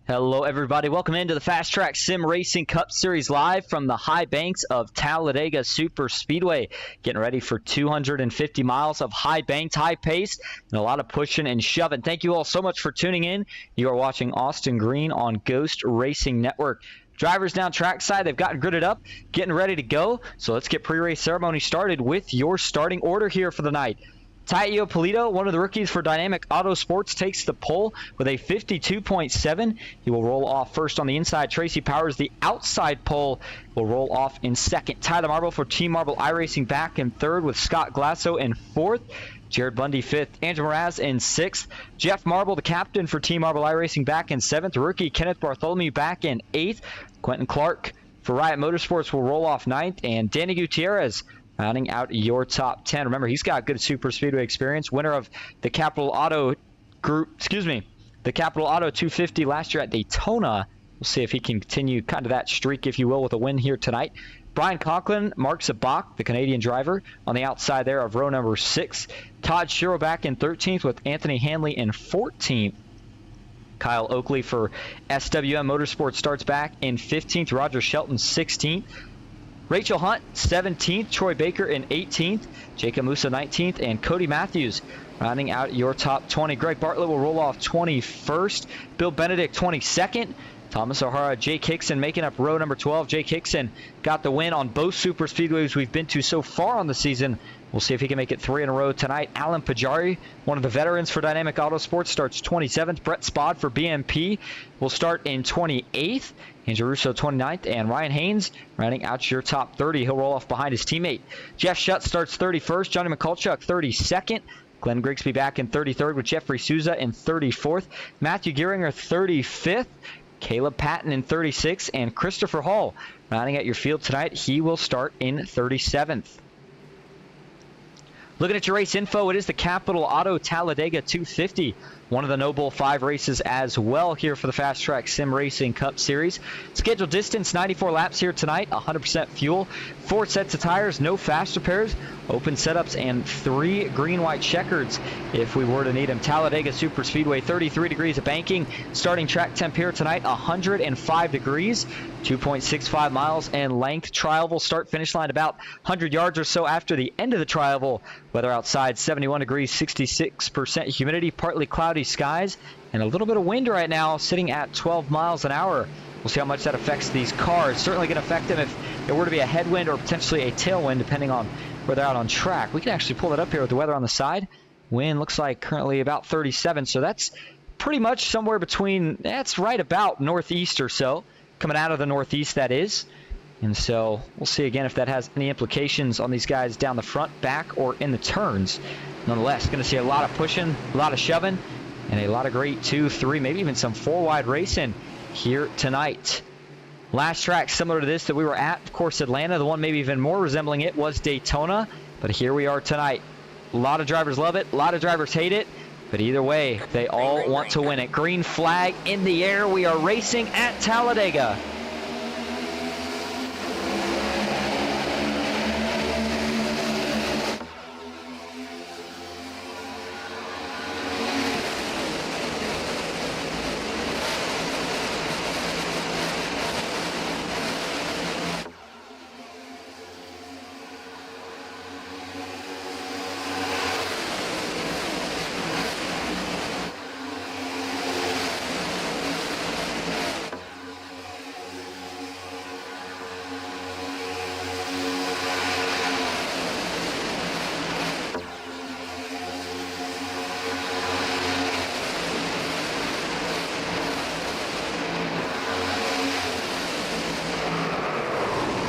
Hello everybody, welcome into the FastTrack Sim Racing Cup Series live from the high banks of Talladega Superspeedway. Getting ready for 250 miles of high banked, high pace, and a lot of pushing and shoving. Thank you all so much for tuning in. You are watching Austin Green on Ghost Racing Network. Drivers down trackside, they've gotten gridded up, getting ready to go. So let's get pre-race ceremony started with your starting order here for the night. Talladega Polito, one of the rookies for Dynamic Auto Sports, takes the pole with a 52.7. He will roll off first on the inside. Tracy Powers, the outside pole, will roll off in second. Tyler Marble for Team Marble iRacing back in third with Scott Glasso in fourth. Jared Bundy fifth. Andrew Moraz in sixth. Jeff Marble, the captain for Team Marble iRacing, back in seventh. Rookie Kenneth Bartholomew back in eighth. Quentin Clark for Riot Motorsports will roll off ninth. And Danny Gutierrez rounding out your top 10. Remember, he's got good super speedway experience. Winner of the Capitol Auto the Capitol Auto 250 last year at Daytona. We'll see if he can continue kind of that streak, if you will, with a win here tonight. Brian Conklin, Mark Zabak, the Canadian driver, on the outside there of row number 6. Todd Shiro back in 13th with Anthony Hanley in 14th. Kyle Oakley for SWM Motorsports starts back in 15th. Roger Shelton 16th. Rachel Hunt, 17th. Troy Baker in 18th. Jacob Musa, 19th. And Cody Matthews rounding out your top 20. Greg Bartlett will roll off 21st. Bill Benedict, 22nd. Thomas O'Hara, Jake Hickson making up row number 12. Jake Hickson got the win on both super speedways we've been to so far on the season. We'll see if he can make it 3 in a row tonight. Alan Pajari, one of the veterans for Dynamic Auto Sports, starts 27th. Brett Spod for BMP will start in 28th. Andrew Russo 29th, and Ryan Haynes rounding out your top 30. He'll roll off behind his teammate. Jeff Shutt starts 31st. Johnny McCulchuk 32nd. Glenn Grigsby back in 33rd with Jeffrey Souza in 34th. Matthew Gearinger 35th. Caleb Patton in 36th. And Christopher Hall rounding out your field tonight. He will start in 37th. Looking at your race info, it is the Capitol Auto Talladega 250. One of the Noble 5 races as well here for the FastTrack Sim Racing Cup Series. Scheduled distance, 94 laps here tonight, 100% fuel, 4 sets of tires, no fast repairs, open setups, and 3 green-white checkers if we were to need them. Talladega Superspeedway, 33 degrees of banking. Starting track temp here tonight, 105 degrees, 2.65 miles in length. Trial start-finish line about 100 yards or so after the end of the trial. Weather outside, 71 degrees, 66% humidity, partly cloudy skies, and a little bit of wind right now, sitting at 12 miles an hour. We'll see how much that affects these cars. Certainly going to affect them if there were to be a headwind or potentially a tailwind, depending on where they're out on track. We can actually pull that up here with the weather on the side. Wind looks like currently about 37, so that's pretty much somewhere between, that's right about northeast or so, coming out of the northeast, that is. And so we'll see again if that has any implications on these guys down the front, back, or in the turns. Nonetheless, going to see a lot of pushing, a lot of shoving, and a lot of great 2, 3, maybe even some 4-wide racing here tonight. Last track similar to this that we were at, of course, Atlanta. The one maybe even more resembling it was Daytona. But here we are tonight. A lot of drivers love it. A lot of drivers hate it. But either way, they all want to win it. Green flag in the air. We are racing at Talladega.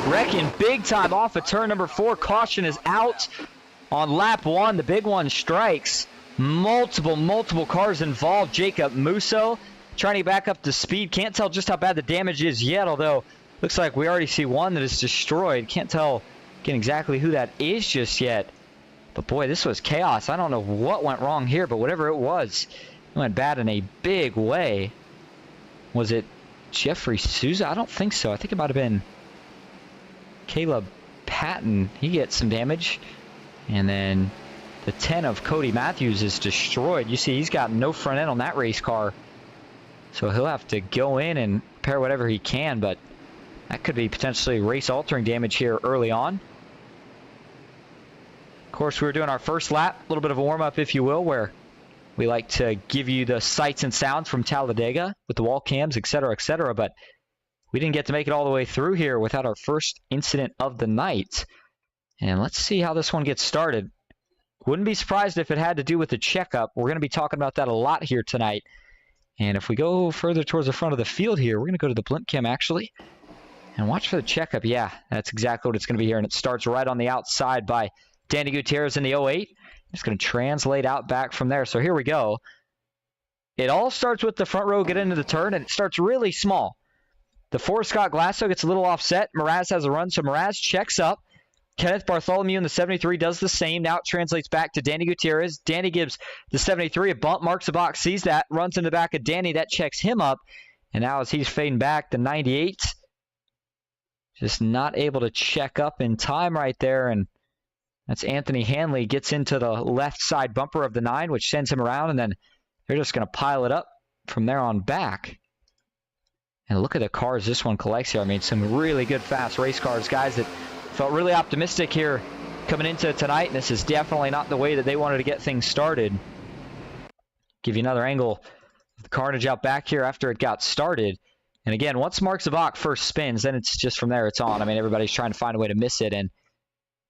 Wrecking big time off of turn number 4. Caution is out on lap 1. The big one strikes. Multiple cars involved. Jacob Musso trying to get back up to speed. Can't tell just how bad the damage is yet, although looks like we already see one that is destroyed. Can't tell again exactly who that is just yet. But boy, this was chaos. I don't know what went wrong here, but whatever it was, it went bad in a big way. Was it Jeffrey Souza? I don't think so. I think it might have been Caleb Patton. He gets some damage. And then the 10 of Cody Matthews is destroyed. You see he's got no front end on that race car. So he'll have to go in and repair whatever he can, but that could be potentially race-altering damage here early on. Of course, we were doing our first lap, a little bit of a warm-up, if you will, where we like to give you the sights and sounds from Talladega with the wall cams, etc., etc., but we didn't get to make it all the way through here without our first incident of the night. And let's see how this one gets started. Wouldn't be surprised if it had to do with the checkup. We're going to be talking about that a lot here tonight. And if we go further towards the front of the field here, we're going to go to the blimp cam, actually, and watch for the checkup. Yeah, that's exactly what it's going to be here. And it starts right on the outside by Danny Gutierrez in the 08. It's going to translate out back from there. So here we go. It all starts with the front row get into the turn, and it starts really small. The 4 Scott Glasso gets a little offset. Mraz has a run, so Mraz checks up. Kenneth Bartholomew in the 73 does the same. Now it translates back to Danny Gutierrez. Danny gives the 73 a bump. Marks the box, sees that, runs in the back of Danny. That checks him up. And now as he's fading back, the 98 just not able to check up in time right there. And that's Anthony Hanley gets into the left side bumper of the 9, which sends him around. And then they're just going to pile it up from there on back. And look at the cars this one collects here. I mean, some really good fast race cars, guys that felt really optimistic here coming into tonight. And this is definitely not the way that they wanted to get things started. Give you another angle of the carnage out back here after it got started. And again, once Mark Zabak first spins, then it's just from there it's on. I mean, everybody's trying to find a way to miss it. And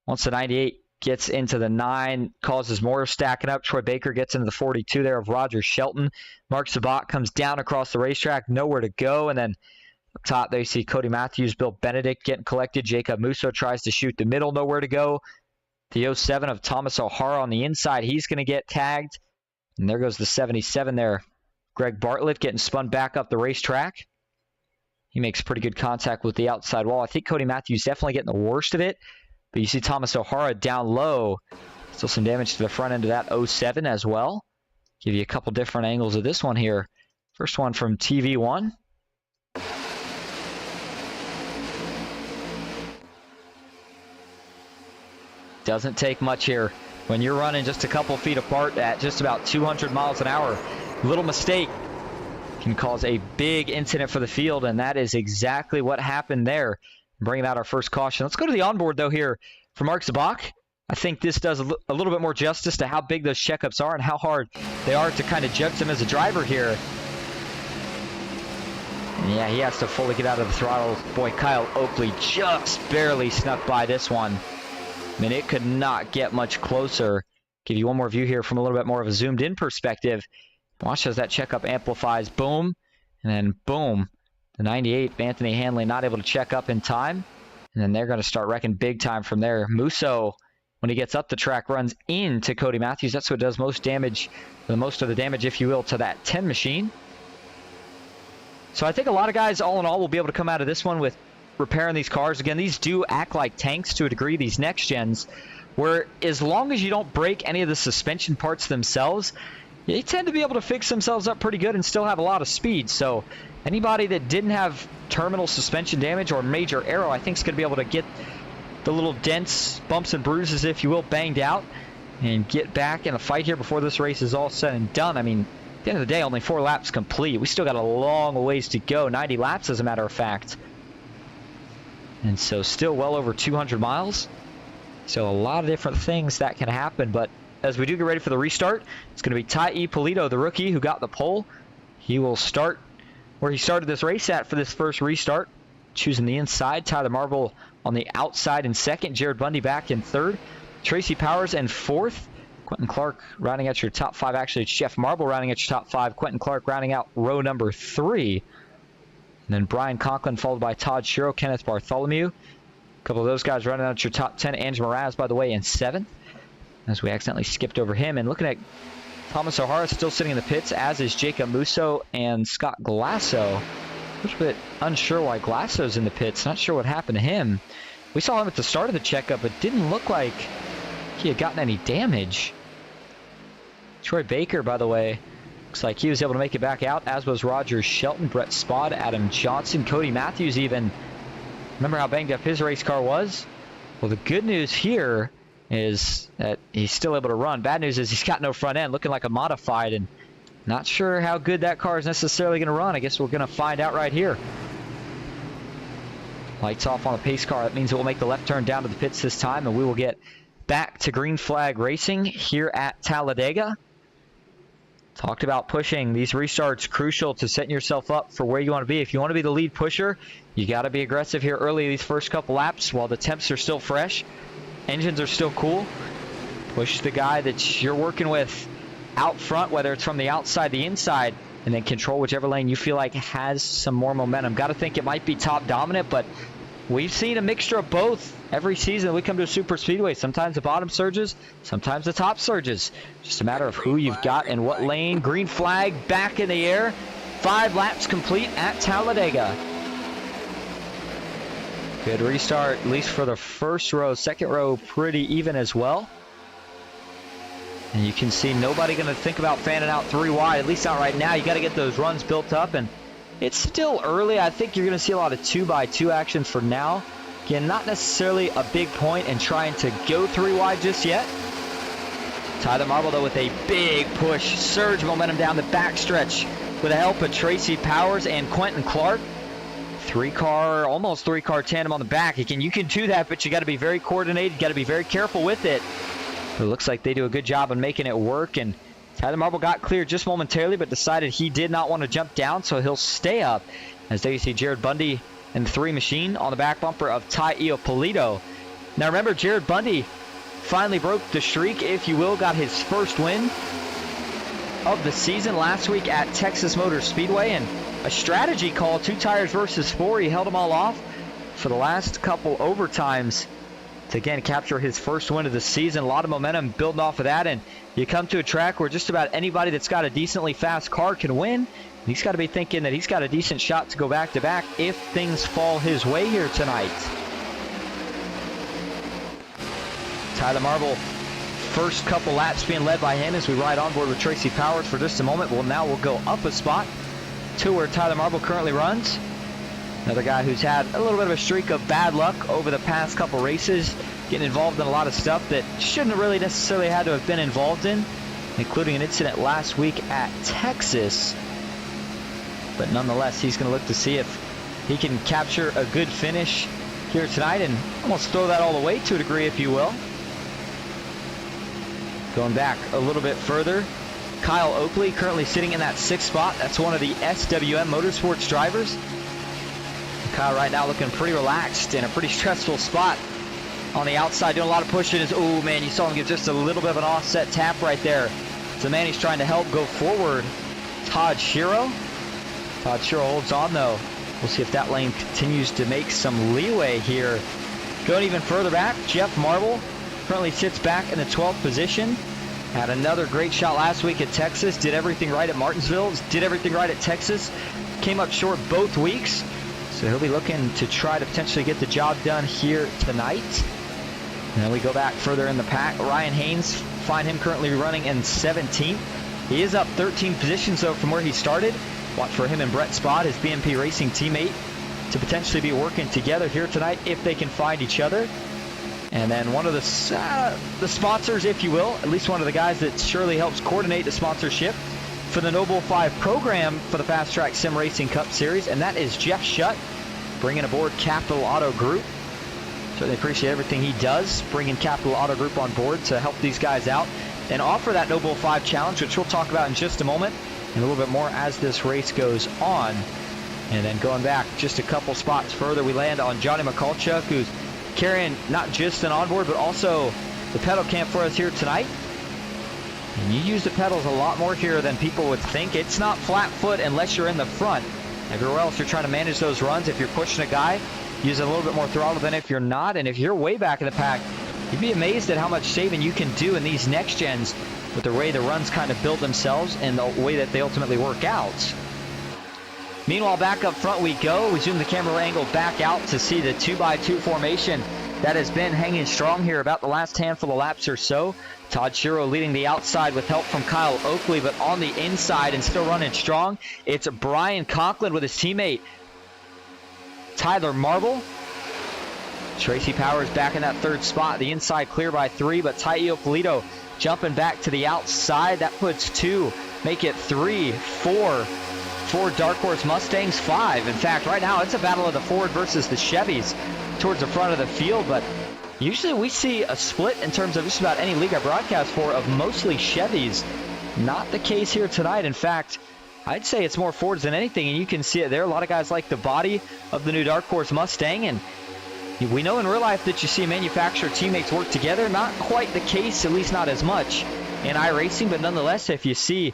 once the 98 gets into the 9, causes more stacking up. Troy Baker gets into the 42 there of Roger Shelton. Mark Zabak comes down across the racetrack, nowhere to go. And then up top, there you see Cody Matthews, Bill Benedict getting collected. Jacob Musso tries to shoot the middle, nowhere to go. The 07 of Thomas O'Hara on the inside, he's going to get tagged. And there goes the 77 there. Greg Bartlett getting spun back up the racetrack. He makes pretty good contact with the outside wall. I think Cody Matthews definitely getting the worst of it. But you see Thomas O'Hara down low. Still some damage to the front end of that 07 as well. Give you a couple different angles of this one here. First one from TV1. Doesn't take much here. When you're running just a couple feet apart at just about 200 miles an hour, little mistake can cause a big incident for the field, and that is exactly what happened there. Bringing out our first caution. Let's go to the onboard, though, here for Mark Zabak. I think this does a little bit more justice to how big those checkups are and how hard they are to kind of judge him as a driver here. And yeah, he has to fully get out of the throttle. Boy, Kyle Oakley just barely snuck by this one. I mean, it could not get much closer. Give you one more view here from a little bit more of a zoomed-in perspective. Watch as that checkup amplifies. Boom. And then boom. The 98, Anthony Hanley, not able to check up in time. And then they're going to start wrecking big time from there. Musso, when he gets up the track, runs into Cody Matthews. That's what does most damage, most of the damage, if you will, to that 10 machine. So I think a lot of guys, all in all, will be able to come out of this one with repairing these cars. Again, these do act like tanks to a degree, these next gens, where as long as you don't break any of the suspension parts themselves, they tend to be able to fix themselves up pretty good and still have a lot of speed. So anybody that didn't have terminal suspension damage or major aero, I think is going to be able to get the little dents, bumps and bruises, if you will, banged out and get back in a fight here before this race is all said and done. I mean, at the end of the day, only 4 laps complete. We still got a long ways to go, 90 laps as a matter of fact. And so still well over 200 miles. So a lot of different things that can happen. But as we do get ready for the restart, it's going to be Ty Ippolito, the rookie, who got the pole. He will start where he started this race at for this first restart, choosing the inside. Tyler Marble on the outside in second. Jared Bundy back in third. Tracy Powers in fourth. Quentin Clark rounding out your top 5. Actually, it's Jeff Marble rounding out your top 5. Quentin Clark rounding out row number 3. And then Brian Conklin followed by Todd Shiro, Kenneth Bartholomew. A couple of those guys running out your top 10. Ange Mraz, by the way, in 7th. As we accidentally skipped over him. And looking at Thomas O'Hara still sitting in the pits, as is Jacob Musso and Scott Glasso. A little bit unsure why Glasso's in the pits. Not sure what happened to him. We saw him at the start of the checkup, but didn't look like he had gotten any damage. Troy Baker, by the way, looks like he was able to make it back out, as was Roger Shelton, Brett Spod, Adam Johnson, Cody Matthews even. Remember how banged up his race car was? Well, the good news here is that he's still able to run. Bad news is he's got no front end, looking like a modified, and Not sure how good that car is necessarily going to run. I guess we're going to find out right here. Lights off on the pace car. That means it will make the left turn down to the pits this time, and we will get back to green flag racing here at Talladega. Talked about pushing. These restarts crucial to setting yourself up for where you want to be. If you want to be the lead pusher, you got to be aggressive here early these first couple laps while the temps are still fresh. Engines are still cool. Push the guy that you're working with out front, whether it's from the outside, the inside, and then control whichever lane you feel like has some more momentum. Got to think it might be top dominant, but we've seen a mixture of both every season we come to a super speedway. Sometimes the bottom surges, sometimes the top surges. Just a matter of who you've got in what lane. Green flag back in the air. 5 laps complete at Talladega. Good restart, at least for the first row. Second row pretty even as well. And you can see nobody going to think about fanning out 3 wide, at least not right now. You got to get those runs built up, and it's still early. I think you're going to see a lot of 2x2 action for now. Again, not necessarily a big point in trying to go 3 wide just yet. Tyler Marble, though, with a big push. Surge momentum down the backstretch with the help of Tracy Powers and Quentin Clark. 3-car, almost 3-car tandem on the back. Again, you can do that, but you got to be very coordinated. You got to be very careful with it. It looks like they do a good job of making it work, and Tyler Marble got clear just momentarily, but decided he did not want to jump down, so he'll stay up. As there you see Jared Bundy and the 3 machine on the back bumper of Ty Iopolito. Now remember, Jared Bundy finally broke the streak, if you will, got his first win of the season last week at Texas Motor Speedway, and a strategy call, 2 tires versus 4. He held them all off for the last couple overtimes to again capture his first win of the season. A lot of momentum building off of that, and you come to a track where just about anybody that's got a decently fast car can win. He's got to be thinking that he's got a decent shot to go back-to-back if things fall his way here tonight. Tyler Marble, first couple laps being led by him as we ride on board with Tracy Powers for just a moment. Well, now we'll go up a spot to where Tyler Marble currently runs. Another guy who's had a little bit of a streak of bad luck over the past couple races, getting involved in a lot of stuff that shouldn't have really necessarily had to have been involved in, including an incident last week at Texas. But nonetheless, he's going to look to see if he can capture a good finish here tonight and almost throw that all away to a degree, if you will. Going back a little bit further, Kyle Oakley currently sitting in that 6th spot. That's one of the SWM Motorsports drivers. Kyle right now looking pretty relaxed in a pretty stressful spot on the outside, doing a lot of pushing. Oh man, you saw him give just a little bit of an offset tap right there. It's the man he's trying to help go forward, Todd Shiro. Todd Shiro holds on though. We'll see if that lane continues to make some leeway here. Going even further back, Jeff Marble currently sits back in the 12th position. Had another great shot last week at Texas. Did everything right at Martinsville. Did everything right at Texas. Came up short both weeks. So he'll be looking to try to potentially get the job done here tonight. And then we go back further in the pack. Ryan Haynes, find him currently running in 17th. He is up 13 positions though from where he started. Watch for him and Brett Spott, his BMP Racing teammate, to potentially be working together here tonight if they can find each other. And then one of the sponsors, if you will, at least one of the guys that surely helps coordinate the sponsorship for the Noble 5 program for the FastTrack Sim Racing Cup Series, and that is Jeff Shutt, bringing aboard Capitol Auto Group. Certainly appreciate everything he does, bringing Capitol Auto Group on board to help these guys out and offer that Noble 5 challenge, which we'll talk about in just a moment and a little bit more as this race goes on. And then going back just a couple spots further, we land on Johnny Mikulchuk, who's carrying not just an onboard but also the pedal cam for us here tonight. And you use the pedals a lot more here than people would think. It's not flat foot unless you're in the front. Everywhere else you're trying to manage those runs. If you're pushing a guy, use a little bit more throttle than if you're not. And if you're way back in the pack, you'd be amazed at how much saving you can do in these next gens with the way the runs kind of build themselves and the way that they ultimately work out. Meanwhile, back up front we go. We zoom the camera angle back out to see the 2x2 formation that has been hanging strong here about the last handful of laps or so. Todd Shiro leading the outside with help from Kyle Oakley, but on the inside and still running strong, it's Brian Conklin with his teammate Tyler Marble. Tracy Powers back in that 3rd spot. The inside clear by 3, but Ty Iopolito jumping back to the outside. That puts 2 make it 3, 4 Dark Horse Mustangs, 5. In fact, right now it's a battle of the Ford versus the Chevys towards the front of the field, but usually we see a split in terms of just about any league I broadcast for of mostly Chevys. Not the case here tonight. In fact, I'd say it's more Fords than anything, and you can see it there. A lot of guys like the body of the new Dark Horse Mustang, and we know in real life that you see manufacturer teammates work together. Not quite the case, at least not as much in iRacing, but nonetheless, if you see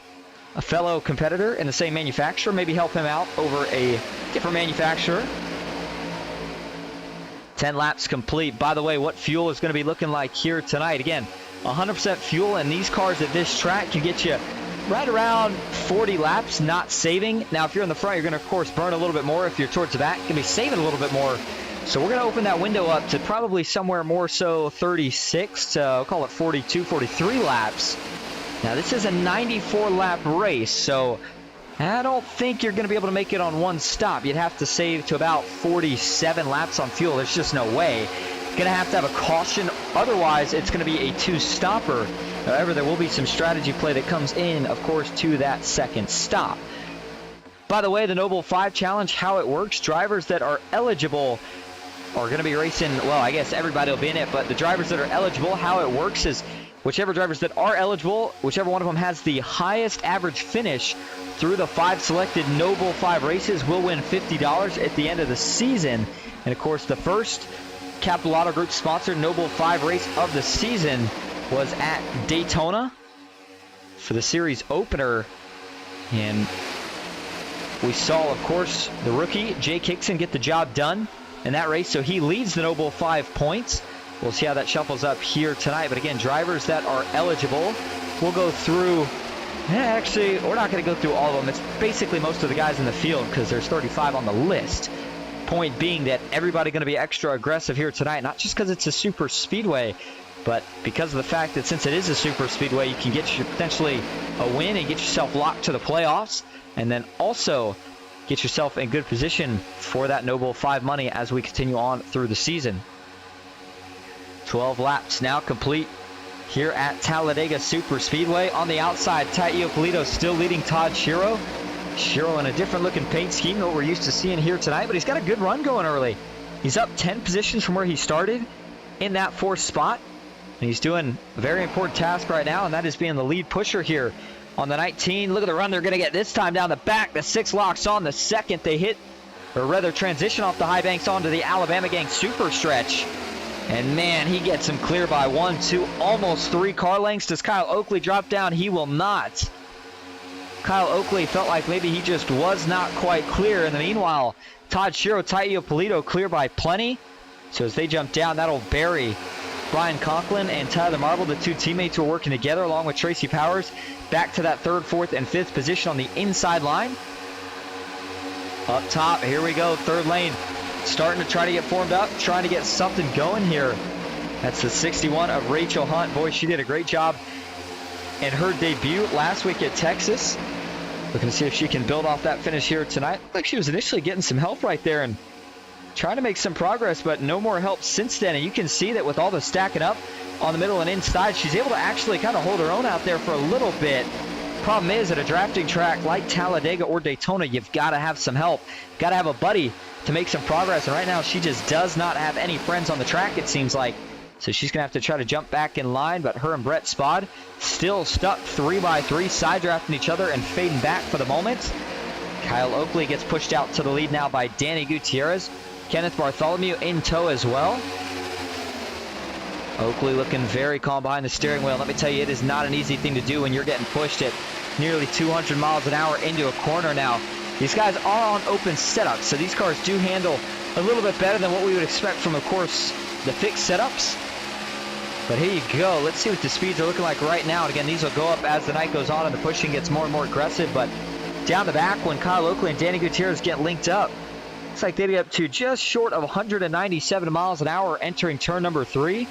a fellow competitor in the same manufacturer, maybe help him out over a different manufacturer. 10 laps complete. By the way, what fuel is going to be looking like here tonight? Again, 100% fuel, and these cars at this track can get you right around 40 laps, not saving. Now, if you're in the front, you're going to, of course, burn a little bit more. If you're towards the back, you're going to be saving a little bit more. So we're going to open that window up to probably somewhere more so 36 to, I'll call it 42, 43 laps. Now, this is a 94-lap race, so I don't think you're going to be able to make it on one stop. You'd have to save to about 47 laps on fuel. There's just no way. Going to have a caution. Otherwise, it's going to be a two-stopper. However, there will be some strategy play that comes in, of course, to that second stop. By the way, the Noble 5 Challenge, how it works, drivers that are eligible are going to be racing, well, I guess everybody will be in it, but the drivers that are eligible, how it works is whichever drivers that are eligible, whichever one of them has the highest average finish through the 5 selected Noble 5 races will win $50 at the end of the season. And, of course, the first Capitol Auto Group sponsored Noble 5 race of the season was at Daytona for the series opener. And we saw, of course, the rookie, Jake Hickson, get the job done in that race. So he leads the Noble 5 points. We'll see how that shuffles up here tonight. But again, drivers that are eligible, we'll go through. Actually, we're not going to go through all of them. It's basically most of the guys in the field because there's 35 on the list. Point being that everybody going to be extra aggressive here tonight, not just because it's a super speedway, but because of the fact that since it is a super speedway, you can get you potentially a win and get yourself locked to the playoffs, and then also get yourself in good position for that Noble 5 money as we continue on through the season. 12 laps now complete here at Talladega Superspeedway. On the outside, Taio Polito still leading Todd Shiro. Shiro in a different looking paint scheme than what we're used to seeing here tonight, but he's got a good run going early. He's up 10 positions from where he started in that 4th spot, and he's doing a very important task right now, and that is being the lead pusher here on the 19. Look at the run they're going to get this time down the back. The 6 locks on the second they hit, or rather transition off the high banks onto the Alabama Gang super stretch. And man, he gets him clear by 1, 2, almost 3 car lengths. Does Kyle Oakley drop down? He will not. Kyle Oakley felt like maybe he just was not quite clear. In the meanwhile, Todd Shiro, Taio Polito clear by plenty. So as they jump down, that'll bury Brian Conklin and Tyler Marble, the 2 teammates who are working together, along with Tracy Powers, back to that 3rd, 4th, and 5th position on the inside line. Up top, here we go, 3rd lane. Starting to try to get formed up, trying to get something going here. That's the 61 of Rachel Hunt. Boy, she did a great job in her debut last week at Texas. Looking to see if she can build off that finish here tonight. Looked like she was initially getting some help right there and trying to make some progress, but no more help since then. And you can see that with all the stacking up on the middle and inside, she's able to actually kind of hold her own out there for a little bit. Problem is, at a drafting track like Talladega or Daytona, you've got to have some help. Got to have a buddy to make some progress. And right now, she just does not have any friends on the track, it seems like. So she's going to have to try to jump back in line, but her and Brett Spod still stuck 3x3, side drafting each other and fading back for the moment. Kyle Oakley gets pushed out to the lead now by Danny Gutierrez. Kenneth Bartholomew in tow as well. Oakley looking very calm behind the steering wheel. Let me tell you, it is not an easy thing to do when you're getting pushed at nearly 200 miles an hour into a corner now. These guys are on open setups, so these cars do handle a little bit better than what we would expect from, of course, the fixed setups. But here you go. Let's see what the speeds are looking like right now. And again, these will go up as the night goes on and the pushing gets more and more aggressive. But down the back, when Kyle Oakley and Danny Gutierrez get linked up, looks like they get up to just short of 197 miles an hour entering turn number 3.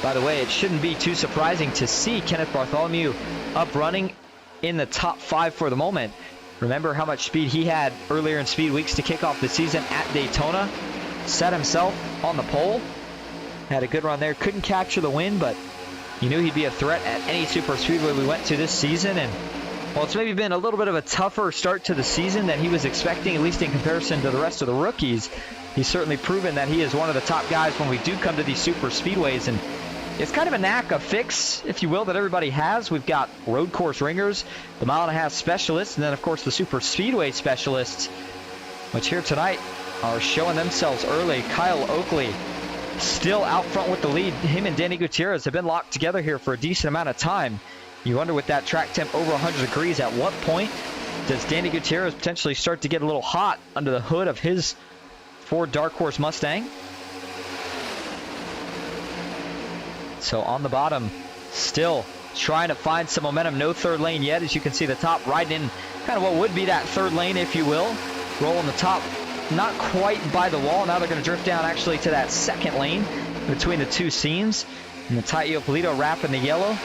By the way, it shouldn't be too surprising to see Kenneth Bartholomew up running in the top 5 for the moment. Remember how much speed he had earlier in speed weeks to kick off the season at Daytona. Set himself on the pole. Had a good run there. Couldn't capture the win, but you knew he'd be a threat at any super speedway we went to this season. And Well, it's maybe been a little bit of a tougher start to the season than he was expecting, at least in comparison to the rest of the rookies. He's certainly proven that he is one of the top guys when we do come to these super speedways, and it's kind of a knack, a fix, if you will, that everybody has. We've got road course ringers, the mile-and-a-half specialists, and then, of course, the super speedway specialists, which here tonight are showing themselves early. Kyle Oakley still out front with the lead. Him and Danny Gutierrez have been locked together here for a decent amount of time. You wonder, with that track temp over 100 degrees, at what point does Danny Gutierrez potentially start to get a little hot under the hood of his Ford Dark Horse Mustang? So on the bottom, still trying to find some momentum. No third lane yet. As you can see, the top riding in kind of what would be that third lane, if you will. Rolling the top, not quite by the wall. Now they're going to drift down actually to that second lane between the two seams. And the Talladega Polito wrapping the yellow.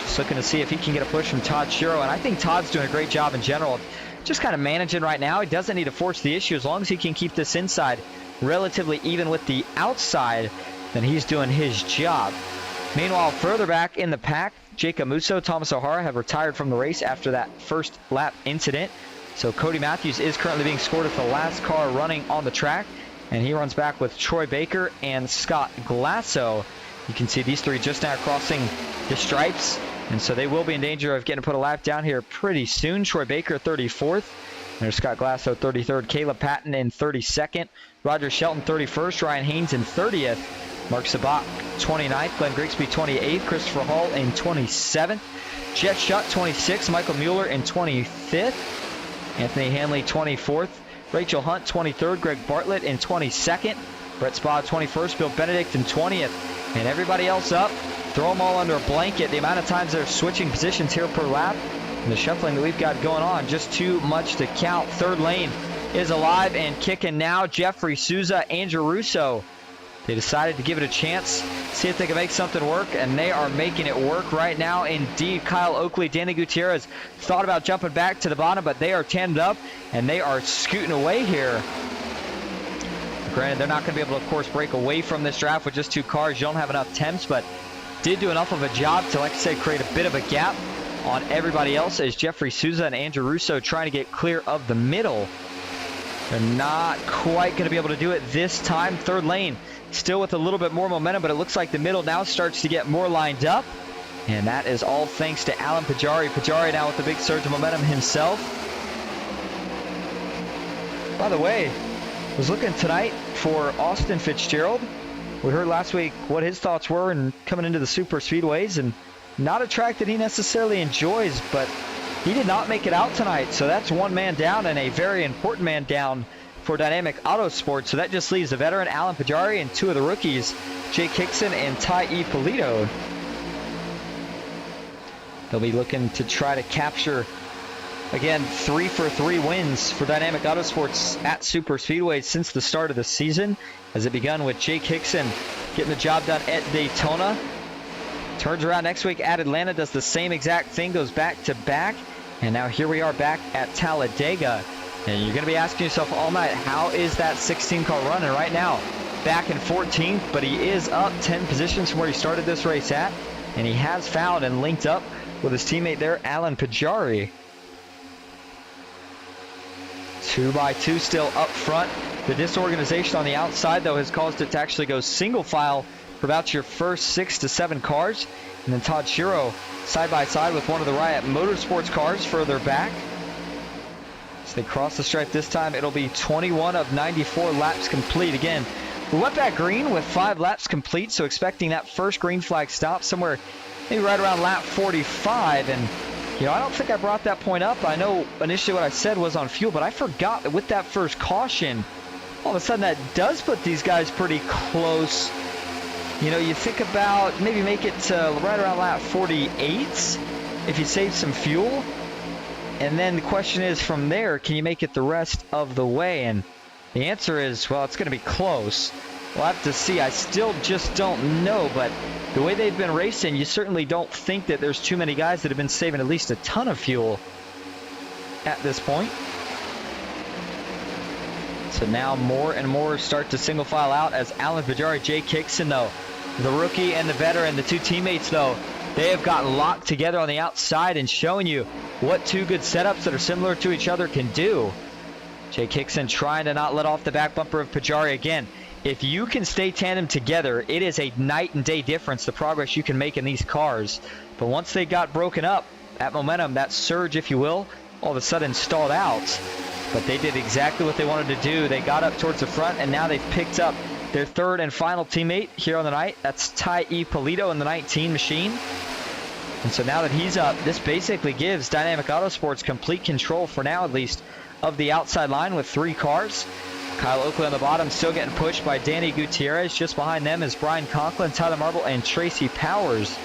Just looking to see if he can get a push from Todd Shiro. And I think Todd's doing a great job in general. Just kind of managing right now. He doesn't need to force the issue. As long as he can keep this inside relatively even with the outside, then he's doing his job. Meanwhile, further back in the pack, Jacob Musso, Thomas O'Hara have retired from the race after that first lap incident. So Cody Matthews is currently being scored as the last car running on the track. And he runs back with Troy Baker and Scott Glasso. You can see these three just now crossing the stripes. And so they will be in danger of getting put a lap down here pretty soon. Troy Baker, 34th. There's Scott Glasso, 33rd. Caleb Patton in 32nd. Roger Shelton, 31st. Ryan Haynes in 30th. Mark Sabat, 29th. Glenn Grigsby, 28th. Christopher Hall in 27th. Jet Shutt, 26th. Michael Mueller in 25th. Anthony Hanley, 24th. Rachel Hunt, 23rd. Greg Bartlett in 22nd. Brett Spa, 21st. Bill Benedict in 20th. And everybody else up. Throw them all under a blanket. The amount of times they're switching positions here per lap. And the shuffling that we've got going on, just too much to count. Third lane is alive and kicking now. Jeffrey Souza, Andrew Russo. They decided to give it a chance, see if they can make something work, and they are making it work right now. Indeed, Kyle Oakley, Danny Gutierrez thought about jumping back to the bottom, but they are tanded up, and they are scooting away here. Granted, they're not going to be able to, of course, break away from this draft with just two cars. You don't have enough temps, but did do enough of a job to, like I said, create a bit of a gap on everybody else, as Jeffrey Souza and Andrew Russo trying to get clear of the middle. They're not quite going to be able to do it this time. Third lane, still with a little bit more momentum, but it looks like the middle now starts to get more lined up. And that is all thanks to Alan Pajari. Pajari now with a big surge of momentum himself. By the way, I was looking tonight for Austin Fitzgerald. We heard last week what his thoughts were in coming into the super speedways, and not a track that he necessarily enjoys, but he did not make it out tonight. So that's one man down, and a very important man down for Dynamic Auto Sports. So that just leaves the veteran Alan Pajari and two of the rookies, Jake Hickson and Ty E. Polito. They'll be looking to try to capture, again, 3 for 3 wins for Dynamic Auto Sports at super speedways since the start of the season, as it begun with Jake Hickson getting the job done at Daytona. Turns around next week at Atlanta, does the same exact thing, goes back to back, and now here we are back at Talladega. And you're going to be asking yourself all night, how is that 16 car running right now? Back in 14th, but he is up 10 positions from where he started this race at, and he has found and linked up with his teammate there, Alan Pajari. 2x2 still up front. The disorganization on the outside, though, has caused it to actually go single file for about your first 6 to 7 cars. And then Todd Shiro side by side with one of the Riot Motorsports cars further back. As they cross the stripe this time, it'll be 21 of 94 laps complete. Again, we went back green with 5 laps complete, so expecting that first green flag stop somewhere maybe right around lap 45. And, you know, I don't think I brought that point up. I know initially what I said was on fuel, but I forgot that with that first caution, all of a sudden that does put these guys pretty close. You know, you think about maybe make it to right around lap 48 if you save some fuel. And then the question is, from there, can you make it the rest of the way? And the answer is, well, it's going to be close. We'll have to see. I still just don't know, but the way they've been racing, you certainly don't think that there's too many guys that have been saving at least a ton of fuel at this point. So now more and more start to single file out as Alan Pajari, Jake Hickson, though, the rookie and the veteran, the two teammates, though, They have got locked together on the outside and showing you what two good setups that are similar to each other can do. Jake Hickson trying to not let off the back bumper of Pajari again. If you can stay tandem together, it is a night and day difference, the progress you can make in these cars. But once they got broken up, that momentum, that surge, if you will, all of a sudden stalled out. But they did exactly what they wanted to do. They got up towards the front, and now they've picked up their third and final teammate here on the night. That's Ty Ippolito in the 19 machine. And so now that he's up, this basically gives Dynamic Autosports complete control, for now at least, of the outside line with 3 cars. Kyle Oakley on the bottom, still getting pushed by Danny Gutierrez. Just behind them is Brian Conklin, Tyler Marble, and Tracy Powers.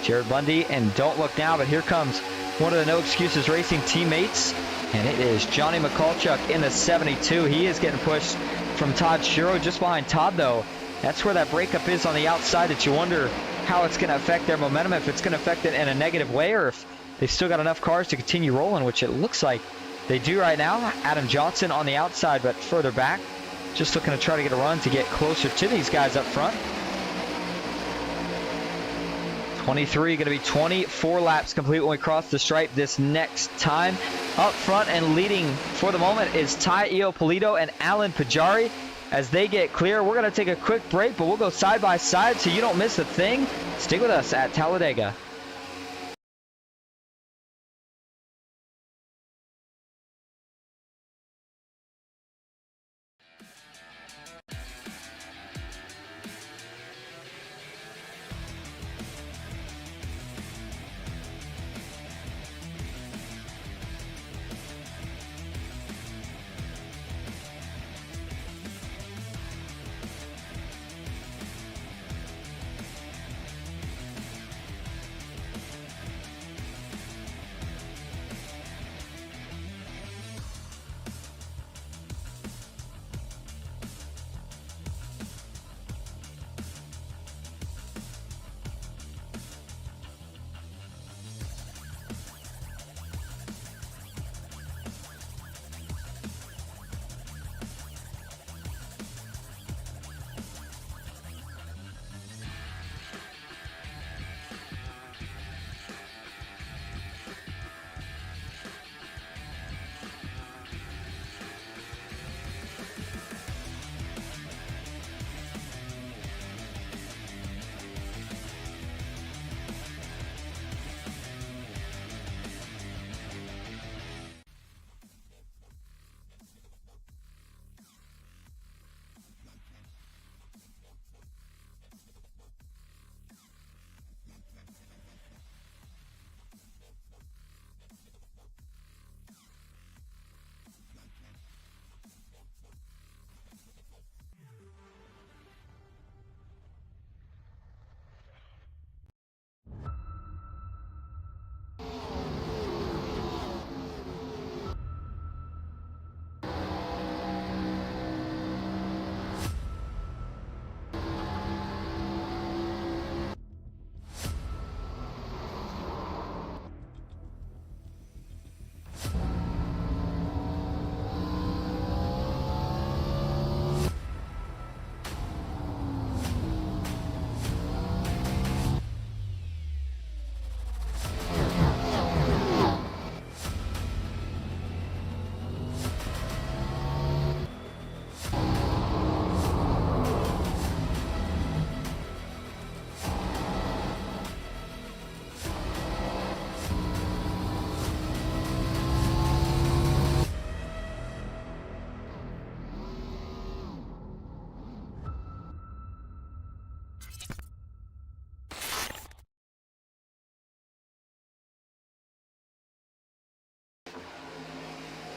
Jared Bundy, and don't look now, but here comes one of the No Excuses Racing teammates, and it is Johnny Mikulchuk in the 72. He is getting pushed from Todd Shiro. Just behind Todd, though, that's where that breakup is on the outside, that you wonder how it's going to affect their momentum, if it's going to affect it in a negative way, or if they've still got enough cars to continue rolling, which it looks like they do right now. Adam Johnson on the outside, but further back, just looking to try to get a run to get closer to these guys up front. 23, going to be 24 laps complete when we cross the stripe this next time. Up front and leading for the moment is Ty Ippolito and Alan Pajari. As they get clear, we're going to take a quick break, but we'll go side by side so you don't miss a thing. Stick with us at Talladega.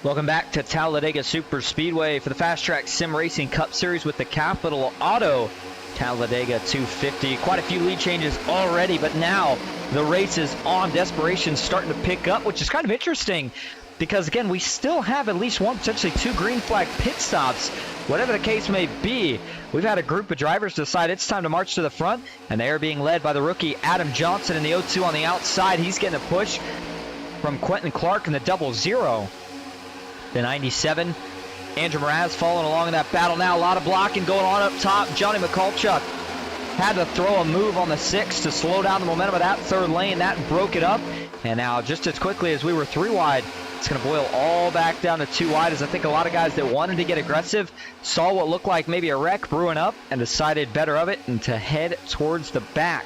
Welcome back to Talladega Superspeedway for the FastTrack Sim Racing Cup Series with the Capitol Auto Talladega 250. Quite a few lead changes already, but now the race is on. Desperation's starting to pick up, which is kind of interesting because, again, we still have at least one, potentially two green flag pit stops. Whatever the case may be, we've had a group of drivers decide it's time to march to the front, and they are being led by the rookie Adam Johnson in the 02 on the outside. He's getting a push from Quentin Clark in the 00. The 97, Andrew Mraz following along in that battle now. A lot of blocking going on up top. Johnny Mikulchuk had to throw a move on the 6 to slow down the momentum of that third lane. That broke it up. And now just as quickly as we were 3 wide, it's going to boil all back down to 2 wide, as I think a lot of guys that wanted to get aggressive saw what looked like maybe a wreck brewing up and decided better of it and to head towards the back.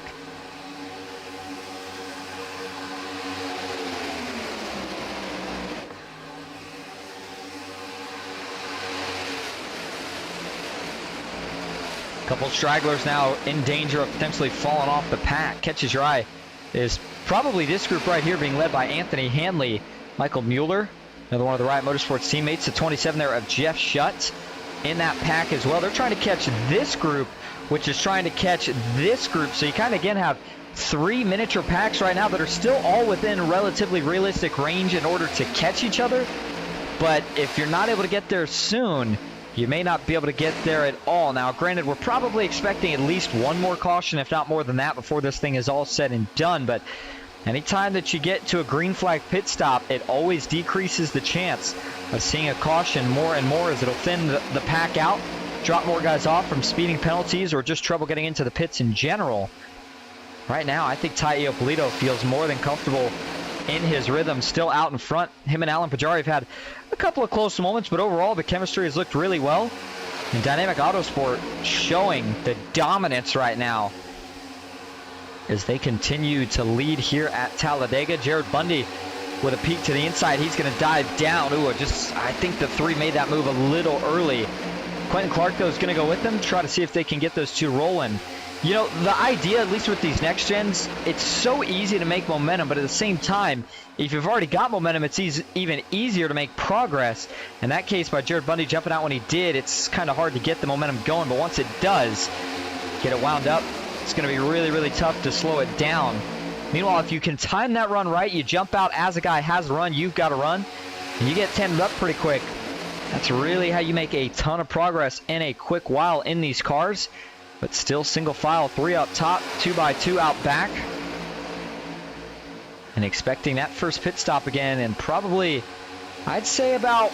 Couple stragglers now in danger of potentially falling off the pack. Catches your eye is probably this group right here, being led by Anthony Hanley, Michael Mueller, another one of the Riot Motorsports teammates. The 27 there of Jeff Schutt in that pack as well. They're trying to catch this group, which is trying to catch this group. So you kind of again have 3 miniature packs right now that are still all within relatively realistic range in order to catch each other. But if you're not able to get there soon, you may not be able to get there at all. Now, granted, we're probably expecting at least one more caution, if not more than that, before this thing is all said and done. But anytime that you get to a green flag pit stop, it always decreases the chance of seeing a caution more and more, as it'll thin the pack out, drop more guys off from speeding penalties or just trouble getting into the pits in general. Right now, I think Tai Iopolito feels more than comfortable in his rhythm, still out in front. Him and Alan Pajari have had a couple of close moments, but overall the chemistry has looked really well. And Dynamic Autosport showing the dominance right now as they continue to lead here at Talladega. Jared Bundy with a peek to the inside. He's going to dive down. Ooh, I think the 3 made that move a little early. Quentin Clark, though, is going to go with them, try to see if they can get those 2 rolling. You know, the idea, at least with these next gens, it's so easy to make momentum, but at the same time, if you've already got momentum, it's even easier to make progress. In that case, by Jared Bundy jumping out when he did, it's kind of hard to get the momentum going, but once it does, get it wound up, it's going to be really, really tough to slow it down. Meanwhile, if you can time that run right, you jump out as a guy has a run, you've got to run, and you get tended up pretty quick. That's really how you make a ton of progress in a quick while in these cars. But still single file, 3 up top, 2x2 out back. And expecting that first pit stop again, and probably, I'd say about,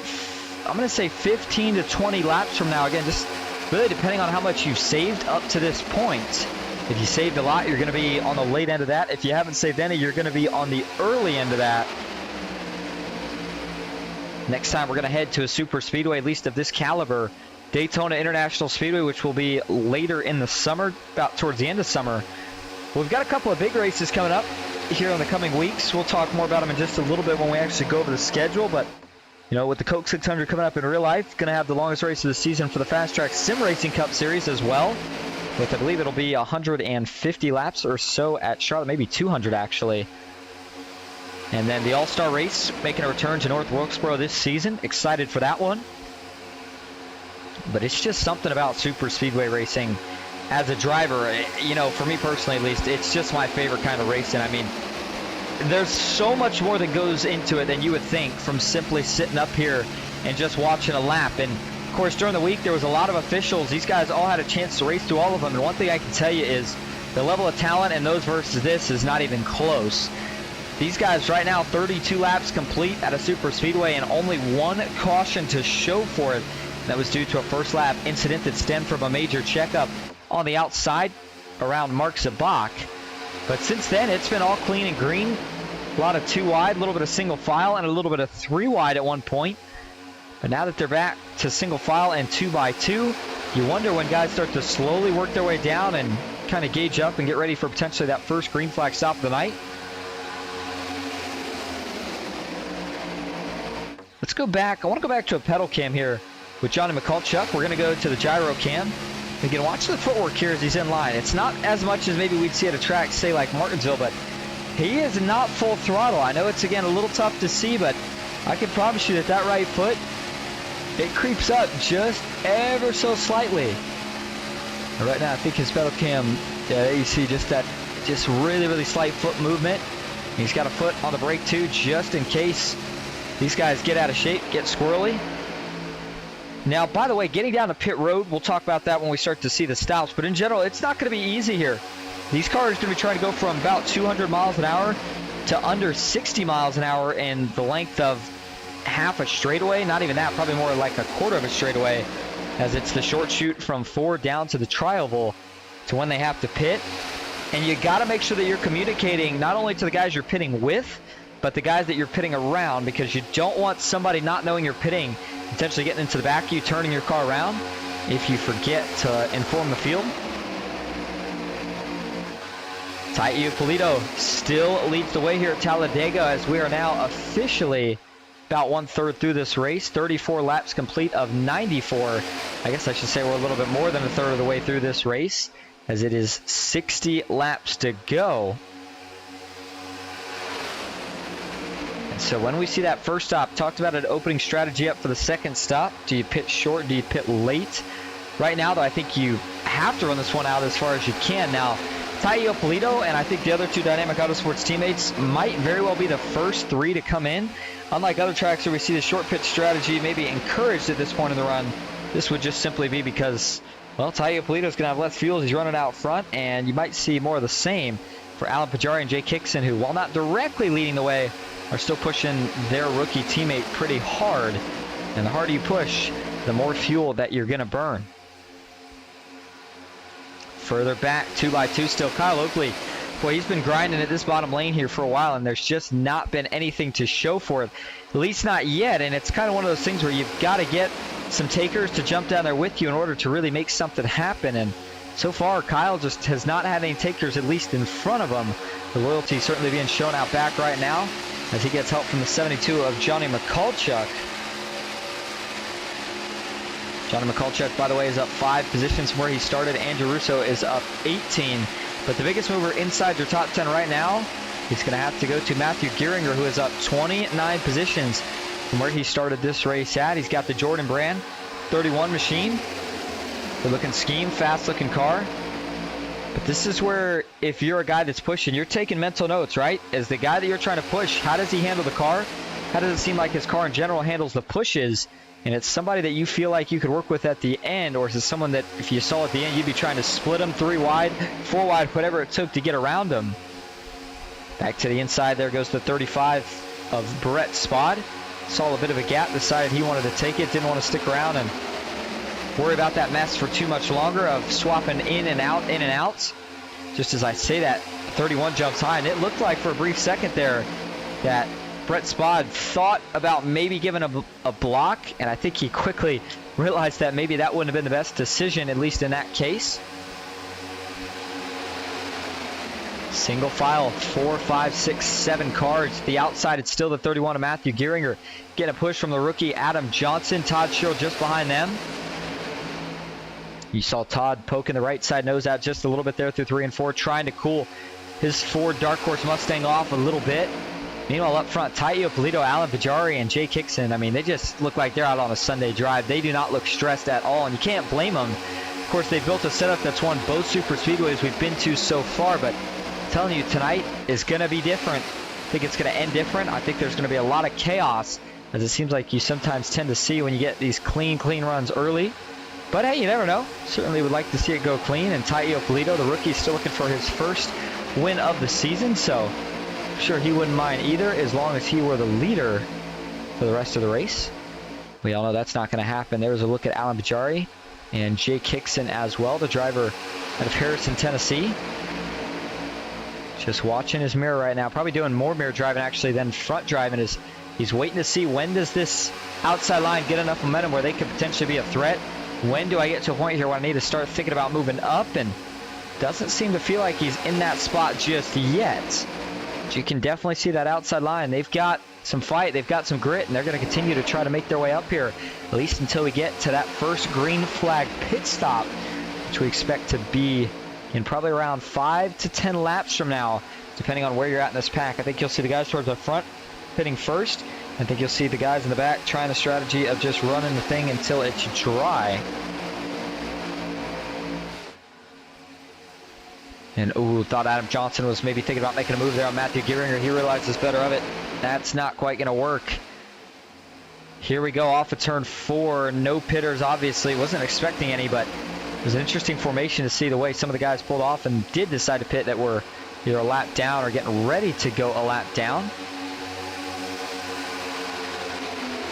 I'm going to say 15 to 20 laps from now. Again, just really depending on how much you've saved up to this point. If you saved a lot, you're going to be on the late end of that. If you haven't saved any, you're going to be on the early end of that. Next time, we're going to head to a super speedway, at least of this caliber, Daytona International Speedway, which will be later in the summer, about towards the end of summer. We've got a couple of big races coming up here in the coming weeks. We'll talk more about them in just a little bit when we actually go over the schedule. But, you know, with the Coke 600 coming up in real life, going to have the longest race of the season for the FastTrack Sim Racing Cup Series as well. With, I believe it'll be 150 laps or so at Charlotte, maybe 200 actually. And then the All-Star Race making a return to North Wilkesboro this season. Excited for that one. But it's just something about super speedway racing as a driver. You know, for me personally at least, it's just my favorite kind of racing. I mean, there's so much more that goes into it than you would think from simply sitting up here and just watching a lap. And of course, during the week, there was a lot of officials. These guys all had a chance to race through all of them. And one thing I can tell you is the level of talent in those versus this is not even close. These guys right now, 32 laps complete at a super speedway and only 1 caution to show for it. That was due to a first lap incident that stemmed from a major checkup on the outside around Mark Zabak. But since then, it's been all clean and green. A lot of 2 wide, a little bit of single file, and a little bit of 3 wide at one point. But now that they're back to single file and 2x2, you wonder when guys start to slowly work their way down and kind of gauge up and get ready for potentially that first green flag stop of the night. Let's go back. I want to go back to a pedal cam here with Johnny McCulchuk. We're going to go to the gyro cam. Again, watch the footwork here as he's in line. It's not as much as maybe we'd see at a track, say like Martinsville, but he is not full throttle. I know it's, again, a little tough to see, but I can promise you that that right foot, it creeps up just ever so slightly. And right now, I think his pedal cam, yeah, you see just that, just really, really slight foot movement. He's got a foot on the brake too, just in case these guys get out of shape, get squirrely. Now, by the way, getting down to pit road, we'll talk about that when we start to see the stops. But in general, it's not going to be easy here. These cars are going to be trying to go from about 200 miles an hour to under 60 miles an hour in the length of half a straightaway. Not even that, probably more like a quarter of a straightaway, as it's the short chute from 4 down to the tri-oval. to when they have to pit. And you got to make sure that you're communicating not only to the guys you're pitting with, but the guys that you're pitting around, because you don't want somebody not knowing you're pitting, potentially getting into the back of you, turning your car around if you forget to inform the field. Talladega Polito still leads the way here at Talladega, as we are now officially about 1/3 through this race. 34 laps complete of 94. I guess I should say we're a little bit more than 1/3 of the way through this race, as it is 60 laps to go. And so when we see that first stop, talked about an opening strategy up for the second stop. Do you pit short? Do you pit late? Right now, though, I think you have to run this one out as far as you can. Now, Talladega Polito and I think the other two Dynamic Autosports teammates might very well be the first three to come in. Unlike other tracks where we see the short pit strategy maybe encouraged at this point in the run, this would just simply be because, well, Talladega Polito's going to have less fuel as he's running out front, and you might see more of the same for Alan Pajari and Jay Kickson, who, while not directly leading the way, are still pushing their rookie teammate pretty hard. And the harder you push, the more fuel that you're going to burn. Further back, 2x2 still, Kyle Oakley. Boy, he's been grinding at this bottom lane here for a while, and there's just not been anything to show for it. At least not yet, and it's kind of one of those things where you've got to get some takers to jump down there with you in order to really make something happen. And so far, Kyle just has not had any takers, at least in front of him. The loyalty certainly being shown out back right now, as he gets help from the 72 of Johnny McCulchuk. Johnny McCulchuk, by the way, is up 5 positions from where he started. Andrew Russo is up 18. But the biggest mover inside your top 10 right now, he's going to have to go to Matthew Geiringer, who is up 29 positions from where he started this race at. He's got the Jordan Brand 31 machine. Good-looking scheme, fast-looking car. But this is where, if you're a guy that's pushing, you're taking mental notes, right? As the guy that you're trying to push, how does he handle the car? How does it seem like his car in general handles the pushes? And it's somebody that you feel like you could work with at the end, or is it someone that if you saw at the end, you'd be trying to split them 3 wide, 4 wide, whatever it took to get around them. Back to the inside, there goes the 35 of Brett Spod. Saw a bit of a gap, decided he wanted to take it, didn't want to stick around and worry about that mess for too much longer of swapping in and out. Just as I say that, 31 jumps high, and it looked like for a brief second there that Brett Spod thought about maybe giving a block, and I think he quickly realized that maybe that wouldn't have been the best decision, at least in that case. Single file, 4, 5, 6, 7 cars. The outside, it's still the 31 of Matthew Geiringer. Getting a push from the rookie Adam Johnson. Todd Sherrill just behind them. You saw Todd poking the right side nose out just a little bit there through 3 and 4, trying to cool his Ford Dark Horse Mustang off a little bit. Meanwhile, up front, Talladega Polito, Alan Pajari, and Jay Kickson, I mean, they just look like they're out on a Sunday drive. They do not look stressed at all, and you can't blame them. Of course, they built a setup that's won both super speedways we've been to so far, but I'm telling you, tonight is going to be different. I think it's going to end different. I think there's going to be a lot of chaos, as it seems like you sometimes tend to see when you get these clean runs early. But hey, you never know. Certainly would like to see it go clean, and Talladega Polito, the rookie, is still looking for his first win of the season, so I'm sure he wouldn't mind either, as long as he were the leader for the rest of the race. We all know that's not going to happen. There's a look at Alan Pajari and Jay Kickson as well, the driver out of Harrison, Tennessee. Just watching his mirror right now, probably doing more mirror driving actually than front driving. He's waiting to see, when does this outside line get enough momentum where they could potentially be a threat? When do I get to a point here where I need to start thinking about moving up? And doesn't seem to feel like he's in that spot just yet. But you can definitely see that outside line. They've got some fight, they've got some grit, and they're going to continue to try to make their way up here, at least until we get to that first green flag pit stop, which we expect to be in probably around 5 to 10 laps from now, depending on where you're at in this pack. I think you'll see the guys towards the front pitting first. I think you'll see the guys in the back trying the strategy of just running the thing until it's dry. And thought Adam Johnson was maybe thinking about making a move there on Matthew Geiringer. He realizes better of it. That's not quite going to work. Here we go off of turn 4. No pitters, obviously. Wasn't expecting any, but it was an interesting formation to see the way some of the guys pulled off and did decide to pit that were either a lap down or getting ready to go a lap down.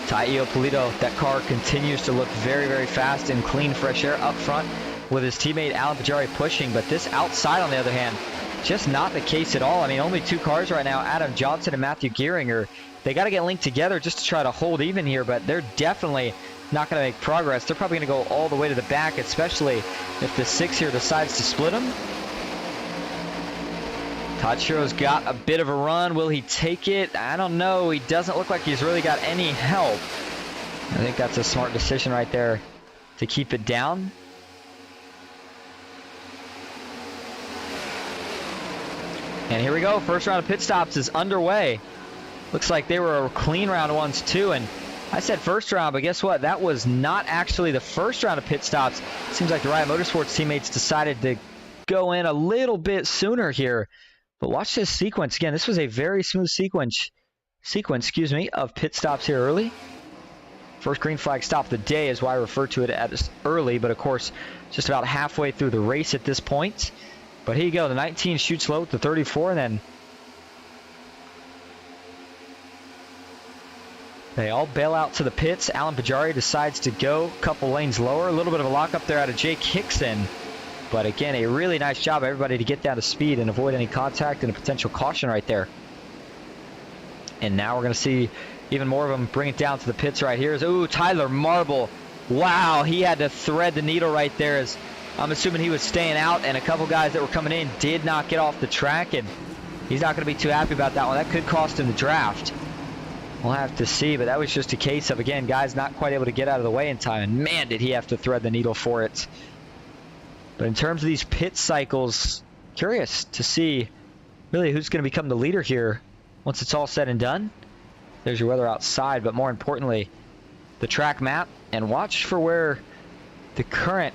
Talladega Polito, that car continues to look very, very fast and clean, fresh air up front. with his teammate Alan Pajari pushing, but this outside, on the other hand, just not the case at all. I mean, only 2 cars right now, Adam Johnson and Matthew Gearinger. They got to get linked together just to try to hold even here, but they're definitely not going to make progress. They're probably going to go all the way to the back, especially if the 6 here decides to split them. Todd Shiro's got a bit of a run. Will he take it? I don't know. He doesn't look like he's really got any help. I think that's a smart decision right there to keep it down. And here we go. First round of pit stops is underway. Looks like they were clean round ones too. And I said first round, but guess what? That was not actually the first round of pit stops. Seems like the Riot Motorsports teammates decided to go in a little bit sooner here. But watch this sequence. Again, this was a very smooth sequence, of pit stops here early. First green flag stop of the day is why I refer to it as early, but of course, just about halfway through the race at this point. But here you go. The 19 shoots low with the 34, and then they all bail out to the pits. Alan Pajari decides to go a couple lanes lower. A little bit of a lockup there out of Jake Hickson. But again, a really nice job, everybody, to get down to speed and avoid any contact and a potential caution right there. And now we're going to see even more of them bring it down to the pits right here. Ooh, Tyler Marble. Wow, he had to thread the needle right there, as I'm assuming he was staying out, and a couple guys that were coming in did not get off the track, and he's not going to be too happy about that one. That could cost him the draft. We'll have to see, but that was just a case of, again, guys not quite able to get out of the way in time, and man, did he have to thread the needle for it. But in terms of these pit cycles, curious to see really who's going to become the leader here once it's all said and done. There's your weather outside, but more importantly, the track map, and watch for where the current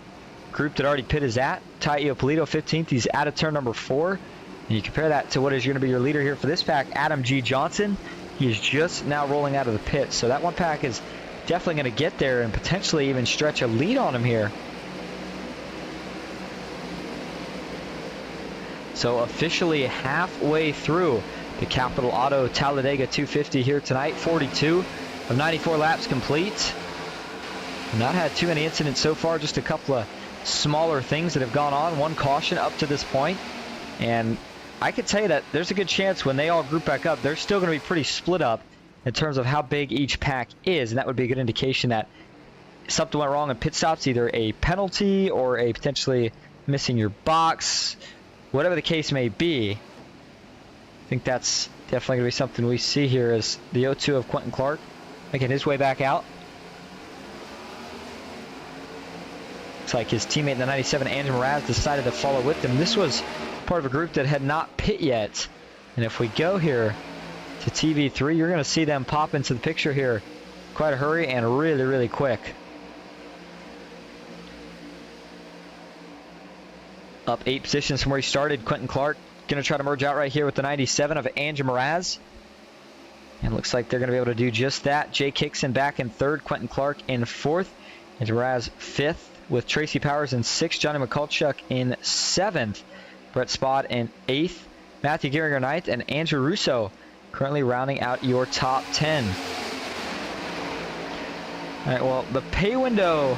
group that already pit is at. Ty Iopolito 15th, he's out of turn number 4. And you compare that to what is going to be your leader here for this pack, Adam G. Johnson. He is just now rolling out of the pit. So that one pack is definitely going to get there and potentially even stretch a lead on him here. So officially halfway through the Capitol Auto Talladega 250 here tonight. 42 of 94 laps complete. Not had too many incidents so far, just a couple of smaller things that have gone on. One caution up to this point. And I can tell you that there's a good chance when they all group back up, they're still going to be pretty split up in terms of how big each pack is. And that would be a good indication that something went wrong in pit stops, either a penalty or a potentially missing your box. Whatever the case may be, I think that's definitely going to be something we see here as the 0-2 of Quentin Clark making his way back out. Looks like his teammate in the 97, Andrew Mraz, decided to follow with him. This was part of a group that had not pit yet. And if we go here to TV3, you're going to see them pop into the picture here. Quite a hurry and really, really quick. Up 8 positions from where he started. Quentin Clark going to try to merge out right here with the 97 of Andrew Mraz. And looks like they're going to be able to do just that. Jake Hickson back in 3rd. Quentin Clark in 4th. Andrew Mraz 5th with Tracy Powers in 6th. Johnny McCulchuk in 7th. Brett Spod in 8th. Matthew Gearinger 9th. And Andrew Russo currently rounding out your top 10. All right, well, the pay window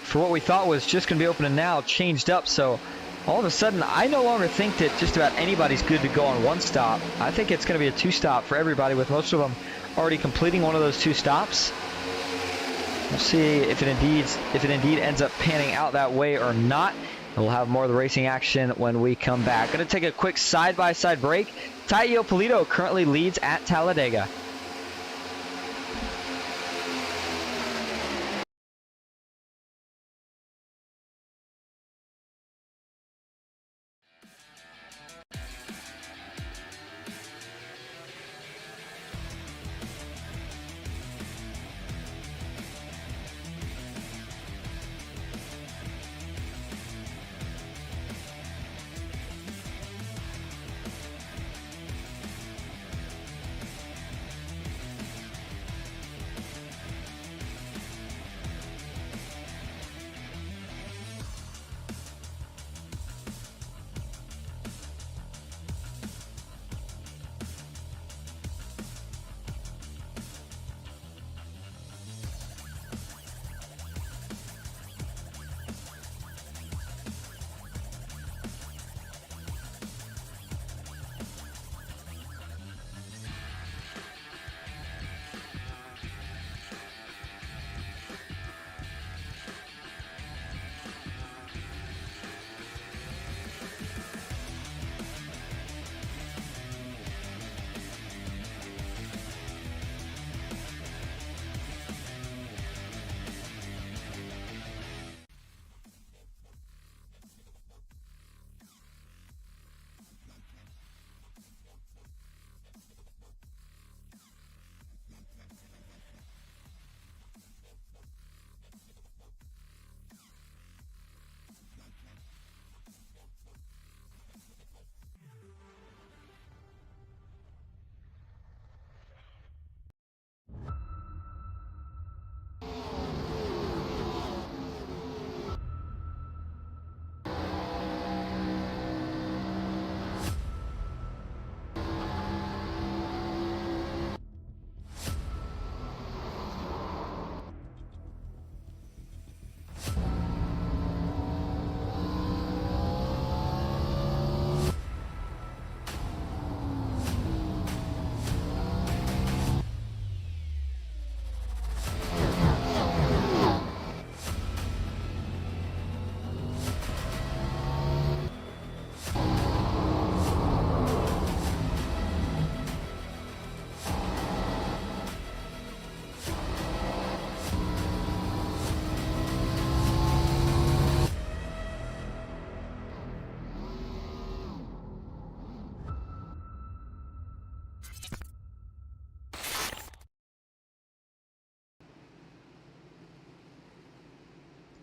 for what we thought was just going to be opening now changed up. So all of a sudden, I no longer think that just about anybody's good to go on one stop. I think it's going to be a 2-stop for everybody, with most of them already completing one of those 2 stops. We'll see if it indeed ends up panning out that way or not. And we'll have more of the racing action when we come back. Going to take a quick side-by-side break. Ty Iopolito currently leads at Talladega.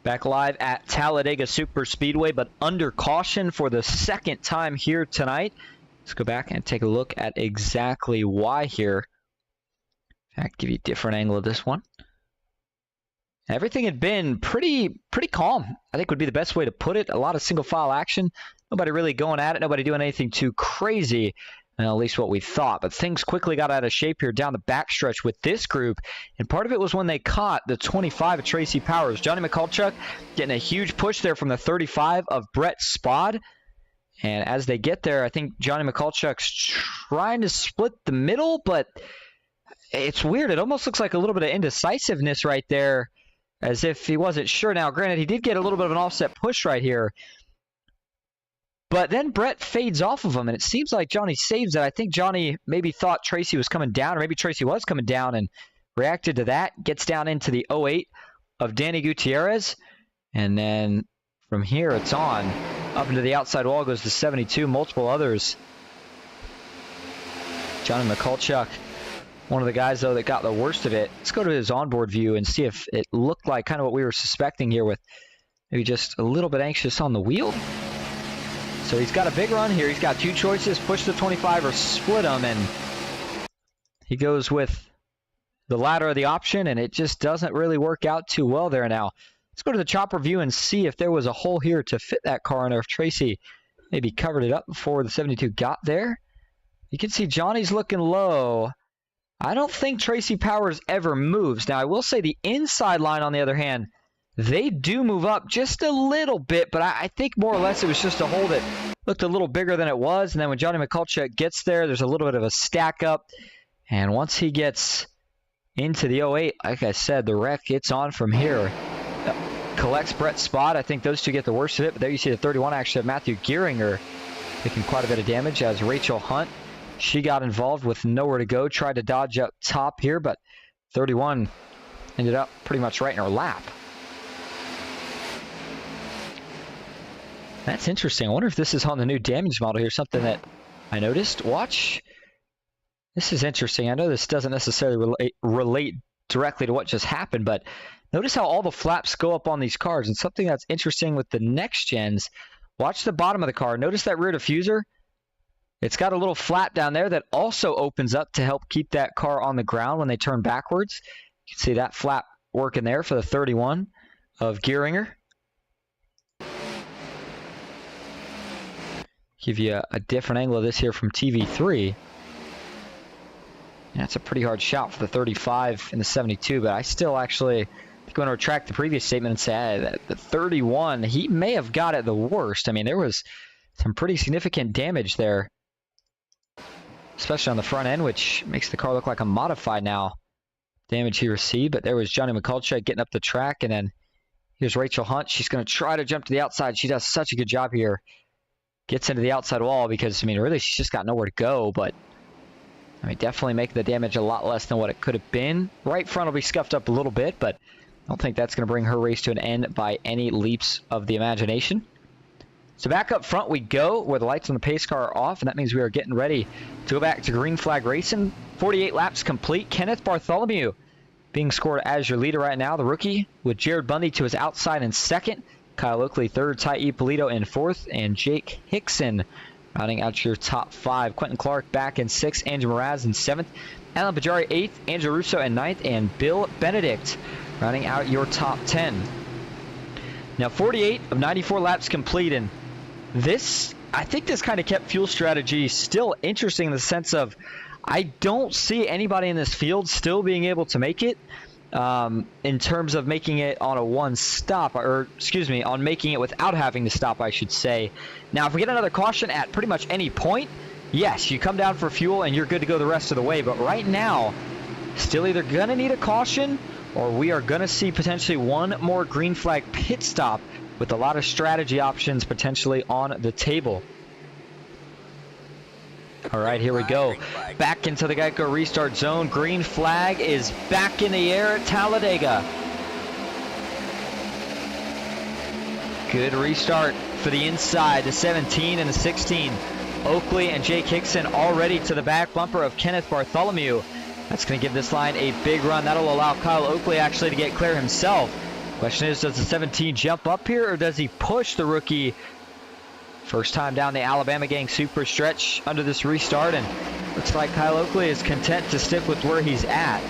Back live at Talladega Superspeedway, but under caution for the second time here tonight. Let's go back and take a look at exactly why here. In fact, give you a different angle of this one. Everything had been pretty calm, I think would be the best way to put it. A lot of single file action. Nobody really going at it. Nobody doing anything too crazy. At least what we thought. But things quickly got out of shape here down the backstretch with this group. And part of it was when they caught the 25 of Tracy Powers. Johnny McCulloch getting a huge push there from the 35 of Brett Spod. And as they get there, I think Johnny McCulloch's trying to split the middle, but it's weird. It almost looks like a little bit of indecisiveness right there, as if he wasn't sure. Now, granted, he did get a little bit of an offset push right here. But then Brett fades off of him, and it seems like Johnny saves it. I think Johnny maybe thought Tracy was coming down, or maybe Tracy was coming down and reacted to that. Gets down into the 08 of Danny Gutierrez. And then from here, it's on. Up into the outside wall goes the 72, multiple others. Johnny McCulloch, one of the guys, though, that got the worst of it. Let's go to his onboard view and see if it looked like kind of what we were suspecting here, with maybe just a little bit anxious on the wheel. So he's got a big run here. He's got two choices, push the 25 or split them, and he goes with the latter of the option, and it just doesn't really work out too well there now. Let's go to the chopper view and see if there was a hole here to fit that car in, or if Tracy maybe covered it up before the 72 got there. You can see Johnny's looking low. I don't think Tracy Powers ever moves. Now, I will say the inside line, on the other hand, they do move up just a little bit, but I think more or less it was just a hole that looked a little bigger than it was. And then when Johnny McCulloch gets there, there's a little bit of a stack up. And once he gets into the 08, like I said, the wreck gets on from here. Collects Brett Spod. I think those two get the worst of it. But there you see the 31 actually of Matthew Geiringer taking quite a bit of damage, as Rachel Hunt, she got involved with nowhere to go. Tried to dodge up top here, but 31 ended up pretty much right in her lap. That's interesting. I wonder if this is on the new damage model here, something that I noticed. Watch. This is interesting. I know this doesn't necessarily relate directly to what just happened, but notice how all the flaps go up on these cars. And something that's interesting with the next gens, watch the bottom of the car. Notice that rear diffuser. It's got a little flap down there that also opens up to help keep that car on the ground when they turn backwards. You can see that flap working there for the 31 of Geiringer. Give you a different angle of this here from TV3. And that's a pretty hard shot for the 35 and the 72, but I still actually going to retract the previous statement and say that the 31, he may have got it the worst. I mean, there was some pretty significant damage there, especially on the front end, which makes the car look like a modified now. Damage he received, but there was Johnny McCulloch getting up the track, and then here's Rachel Hunt. She's going to try to jump to the outside. She does such a good job here. Gets into the outside wall because, I mean, really she's just got nowhere to go, but I mean, definitely making the damage a lot less than what it could have been. Right front will be scuffed up a little bit, but I don't think that's going to bring her race to an end by any leaps of the imagination. So back up front we go, where the lights on the pace car are off, and that means we are getting ready to go back to green flag racing. 48 laps complete. Kenneth Bartholomew being scored as your leader right now, the rookie, with Jared Bundy to his outside in second. Kyle Oakley third, Ty Ippolito in fourth, and Jake Hickson rounding out your top five. Quentin Clark back in sixth, Andrew Mraz in seventh, Alan Bajari eighth, Andrew Russo in ninth, and Bill Benedict rounding out your top 10. Now 48 of 94 laps complete, and this, I think this kind of kept fuel strategy still interesting in the sense of I don't see anybody in this field still being able to make it. In terms of making it on a one stop, or excuse me, on making it without having to stop, I should say. Now, if we get another caution at pretty much any point, yes, you come down for fuel and you're good to go the rest of the way. But right now, still either going to need a caution, or we are going to see potentially one more green flag pit stop with a lot of strategy options potentially on the table. All right, here we go. Back into the Geico restart zone. Green flag is back in the air at Talladega. Good restart for the inside, the 17 and the 16. Oakley and Jake Hickson already to the back bumper of Kenneth Bartholomew. That's going to give this line a big run. That'll allow Kyle Oakley actually to get clear himself. Question is, does the 17 jump up here, or does he push the rookie? First time down the Alabama Gang super stretch under this restart, and looks like Kyle Oakley is content to stick with where he's at.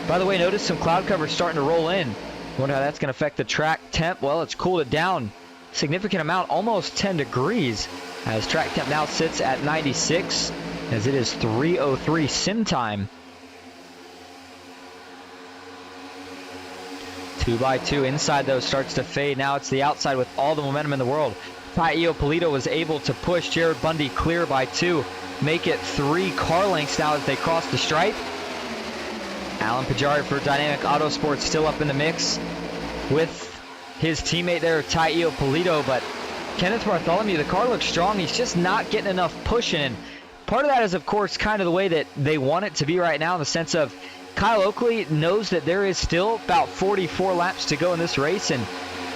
By the way, notice some cloud cover starting to roll in. Wonder how that's going to affect the track temp. Well, it's cooled it down a significant amount, almost 10 degrees, as track temp now sits at 96, as it is 3:03 sim time. 2x2 inside, though, starts to fade. Now it's the outside with all the momentum in the world. Talladega Polito was able to push Jared Bundy clear by 2, make it 3 car lengths now as they cross the stripe. Alan Pajari for Dynamic Autosports still up in the mix with his teammate there, Talladega Polito, but Kenneth Bartholomew, the car looks strong. He's just not getting enough pushing, and part of that is, of course, kind of the way that they want it to be right now, in the sense of Kyle Oakley knows that there is still about 44 laps to go in this race, and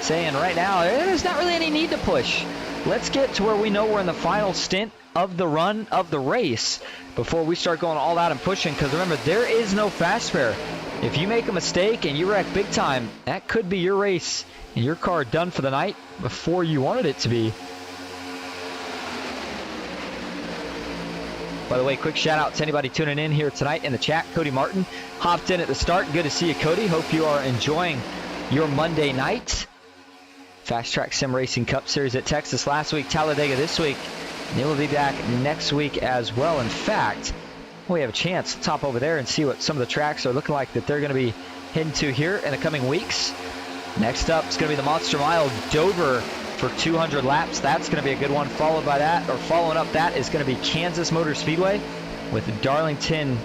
saying right now, there's not really any need to push. Let's get to where we know we're in the final stint of the run of the race before we start going all out and pushing, because remember, there is no fast spare. If you make a mistake and you wreck big time, that could be your race and your car done for the night before you wanted it to be. By the way, quick shout out to anybody tuning in here tonight in the chat. Cody Martin hopped in at the start. Good to see you, Cody. Hope you are enjoying your Monday night. FastTrack Sim Racing Cup Series at Texas last week, Talladega this week. They will be back next week as well. In fact, we have a chance to hop over there and see what some of the tracks are looking like that they're going to be heading to here in the coming weeks. Next up is going to be the Monster Mile Dover for 200 laps. That's going to be a good one. Followed by that, or following up that, is going to be Kansas Motor Speedway with Darlington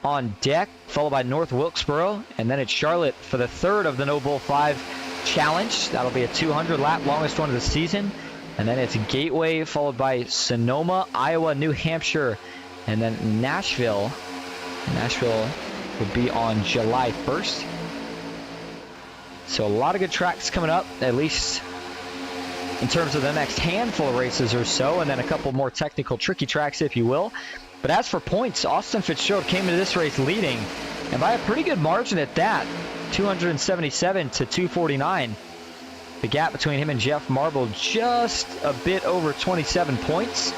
on deck, followed by North Wilkesboro, and then it's Charlotte for the third of the No Bull 5 Challenge. That'll be a 200 lap, longest one of the season. And then it's Gateway, followed by Sonoma, Iowa, New Hampshire, and then Nashville. Nashville will be on July 1st. So a lot of good tracks coming up, at least in terms of the next handful of races or so, and then a couple more technical, tricky tracks, if you will. But as for points, Austin Fitzgerald came into this race leading, and by a pretty good margin at that, 277 to 249. The gap between him and Jeff Marble just a bit over 27 points.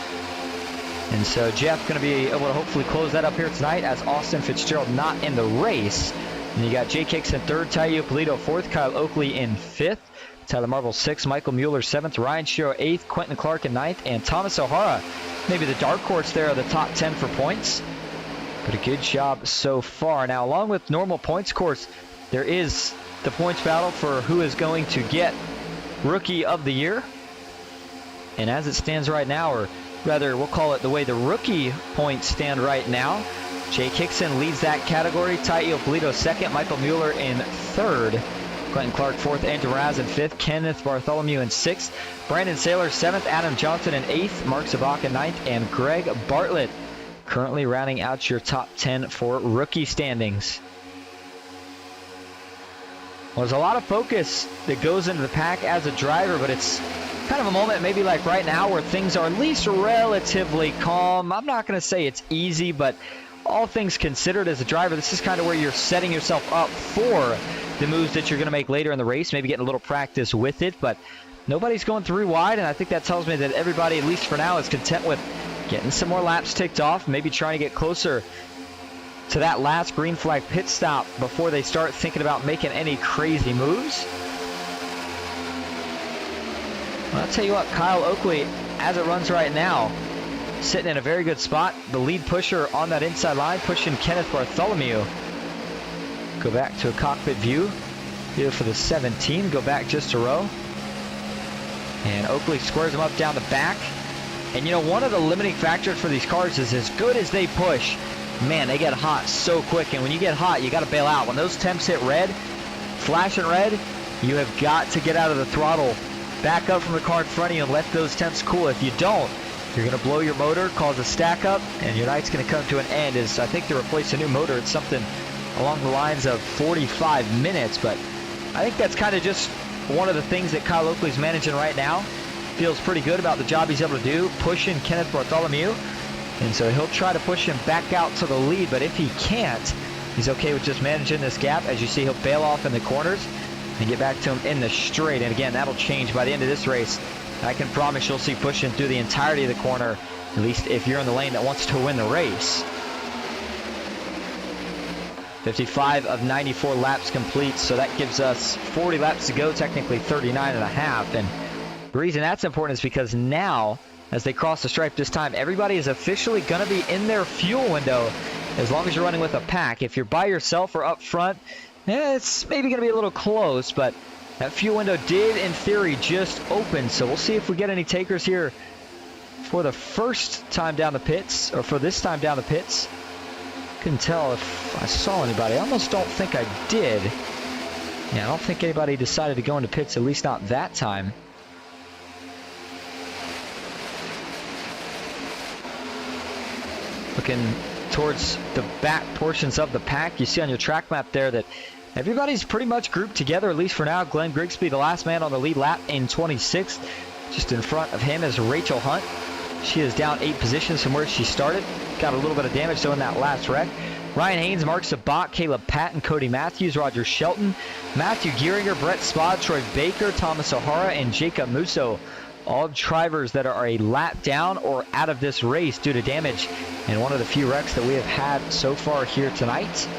And so Jeff going to be able to hopefully close that up here tonight, as Austin Fitzgerald not in the race. And you got Jake Hicks in third, Talladega Polito fourth, Kyle Oakley in fifth, Tyler Marble sixth, Michael Mueller seventh, Ryan Shiro eighth, Quentin Clark in ninth, and Thomas O'Hara, maybe the dark horse there, of the top 10 for points. But a good job so far. Now, along with normal points course, there is the points battle for who is going to get Rookie of the Year. And as it stands right now, or rather we'll call it the way the rookie points stand right now, Jake Hickson leads that category, Talladega Polito second, Michael Mueller in third, Quentin Clark fourth, Andrew Raz in fifth, Kenneth Bartholomew in sixth, Brandon Saylor seventh, Adam Johnson in eighth, Mark Zabak in ninth, and Greg Bartlett currently rounding out your top 10 for rookie standings. Well, there's a lot of focus that goes into the pack as a driver, but it's kind of a moment maybe like right now where things are at least relatively calm. I'm not going to say it's easy, but all things considered as a driver, this is kind of where you're setting yourself up for the moves that you're going to make later in the race, maybe getting a little practice with it, but nobody's going through wide, and I think that tells me that everybody, at least for now, is content with getting some more laps ticked off, maybe trying to get closer to that last green flag pit stop before they start thinking about making any crazy moves. Well, I'll tell you what, Kyle Oakley, as it runs right now, sitting in a very good spot. The lead pusher on that inside line, pushing Kenneth Bartholomew. Go back to a cockpit view. Here for the 17. Go back just a row. And Oakley squares him up down the back. And you know, one of the limiting factors for these cars is as good as they push, man, they get hot so quick. And when you get hot, you got to bail out. When those temps hit red, flashing red, you have got to get out of the throttle, back up from the car in front of you and let those temps cool. If you don't, you're going to blow your motor, cause a stack up, and your night's going to come to an end. As I think to replace a new motor, it's something along the lines of 45 minutes. But I think that's kind of just one of the things that Kyle Oakley's managing right now. Feels pretty good about the job he's able to do, pushing Kenneth Bartholomew. And so he'll try to push him back out to the lead, but if he can't, he's okay with just managing this gap. As you see, he'll bail off in the corners. and get back to him in the straight. And again, that'll change by the end of this race. I can promise you'll see pushing through the entirety of the corner, at least if you're in the lane that wants to win the race. 55 of 94 laps complete, so that gives us 40 laps to go, technically 39 and a half. And the reason that's important is because now, as they cross the stripe this time, everybody is officially going to be in their fuel window as long as you're running with a pack. If you're by yourself or up front, it's maybe going to be a little close, but that fuel window did, in theory, just open. So we'll see if we get any takers here for the first time down the pits, or for this time down the pits. Couldn't tell if I saw anybody. I almost don't think I did. Yeah, I don't think anybody decided to go into pits, at least not that time. Looking towards the back portions of the pack, you see on your track map there that everybody's pretty much grouped together, at least for now. Glenn Grigsby, the last man on the lead lap in 26th. Just in front of him is Rachel Hunt. She is down 8 positions from where she started. Got a little bit of damage, though, in that last wreck. Ryan Haynes, Mark Sabat, Caleb Patton, Cody Matthews, Roger Shelton, Matthew Gearinger, Brett Spod, Troy Baker, Thomas O'Hara, and Jacob Musso. All drivers that are a lap down or out of this race due to damage in one of the few wrecks that we have had so far here tonight.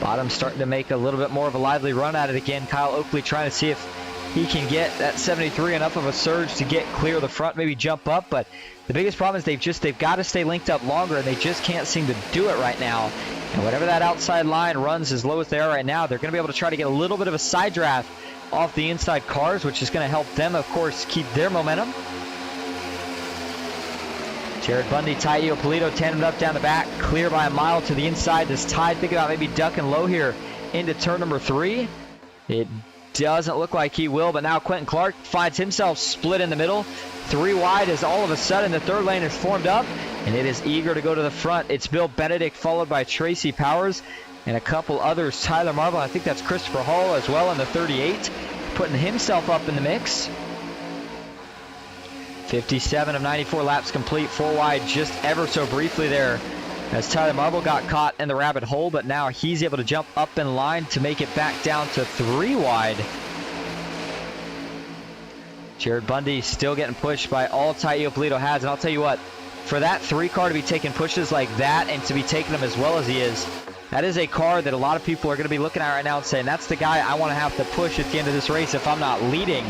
Bottom starting to make a little bit more of a lively run at it again. Kyle Oakley trying to see if he can get that 73 enough of a surge to get clear of the front, maybe jump up. But the biggest problem is they've got to stay linked up longer, and they just can't seem to do it right now. And whatever that outside line runs as low as they are right now, they're going to be able to try to get a little bit of a side draft off the inside cars, which is going to help them, of course, keep their momentum. Jared Bundy, Ty Iopolito tandemed up down the back, clear by a mile to the inside. This Tide thinking about maybe ducking low here into turn number 3. It doesn't look like he will, but now Quentin Clark finds himself split in the middle. 3 wide as all of a sudden the third lane is formed up, and it is eager to go to the front. It's Bill Benedict followed by Tracy Powers and a couple others. Tyler Marble, I think that's Christopher Hall as well in the 38, putting himself up in the mix. 57 of 94 laps complete, 4 wide just ever so briefly there as Tyler Marble got caught in the rabbit hole, but now he's able to jump up in line to make it back down to 3 wide. Jared Bundy still getting pushed by all Ty Iopolito has, and I'll tell you what, for that 3 car to be taking pushes like that and to be taking them as well as he is, that is a car that a lot of people are going to be looking at right now and saying, that's the guy I want to have to push at the end of this race if I'm not leading.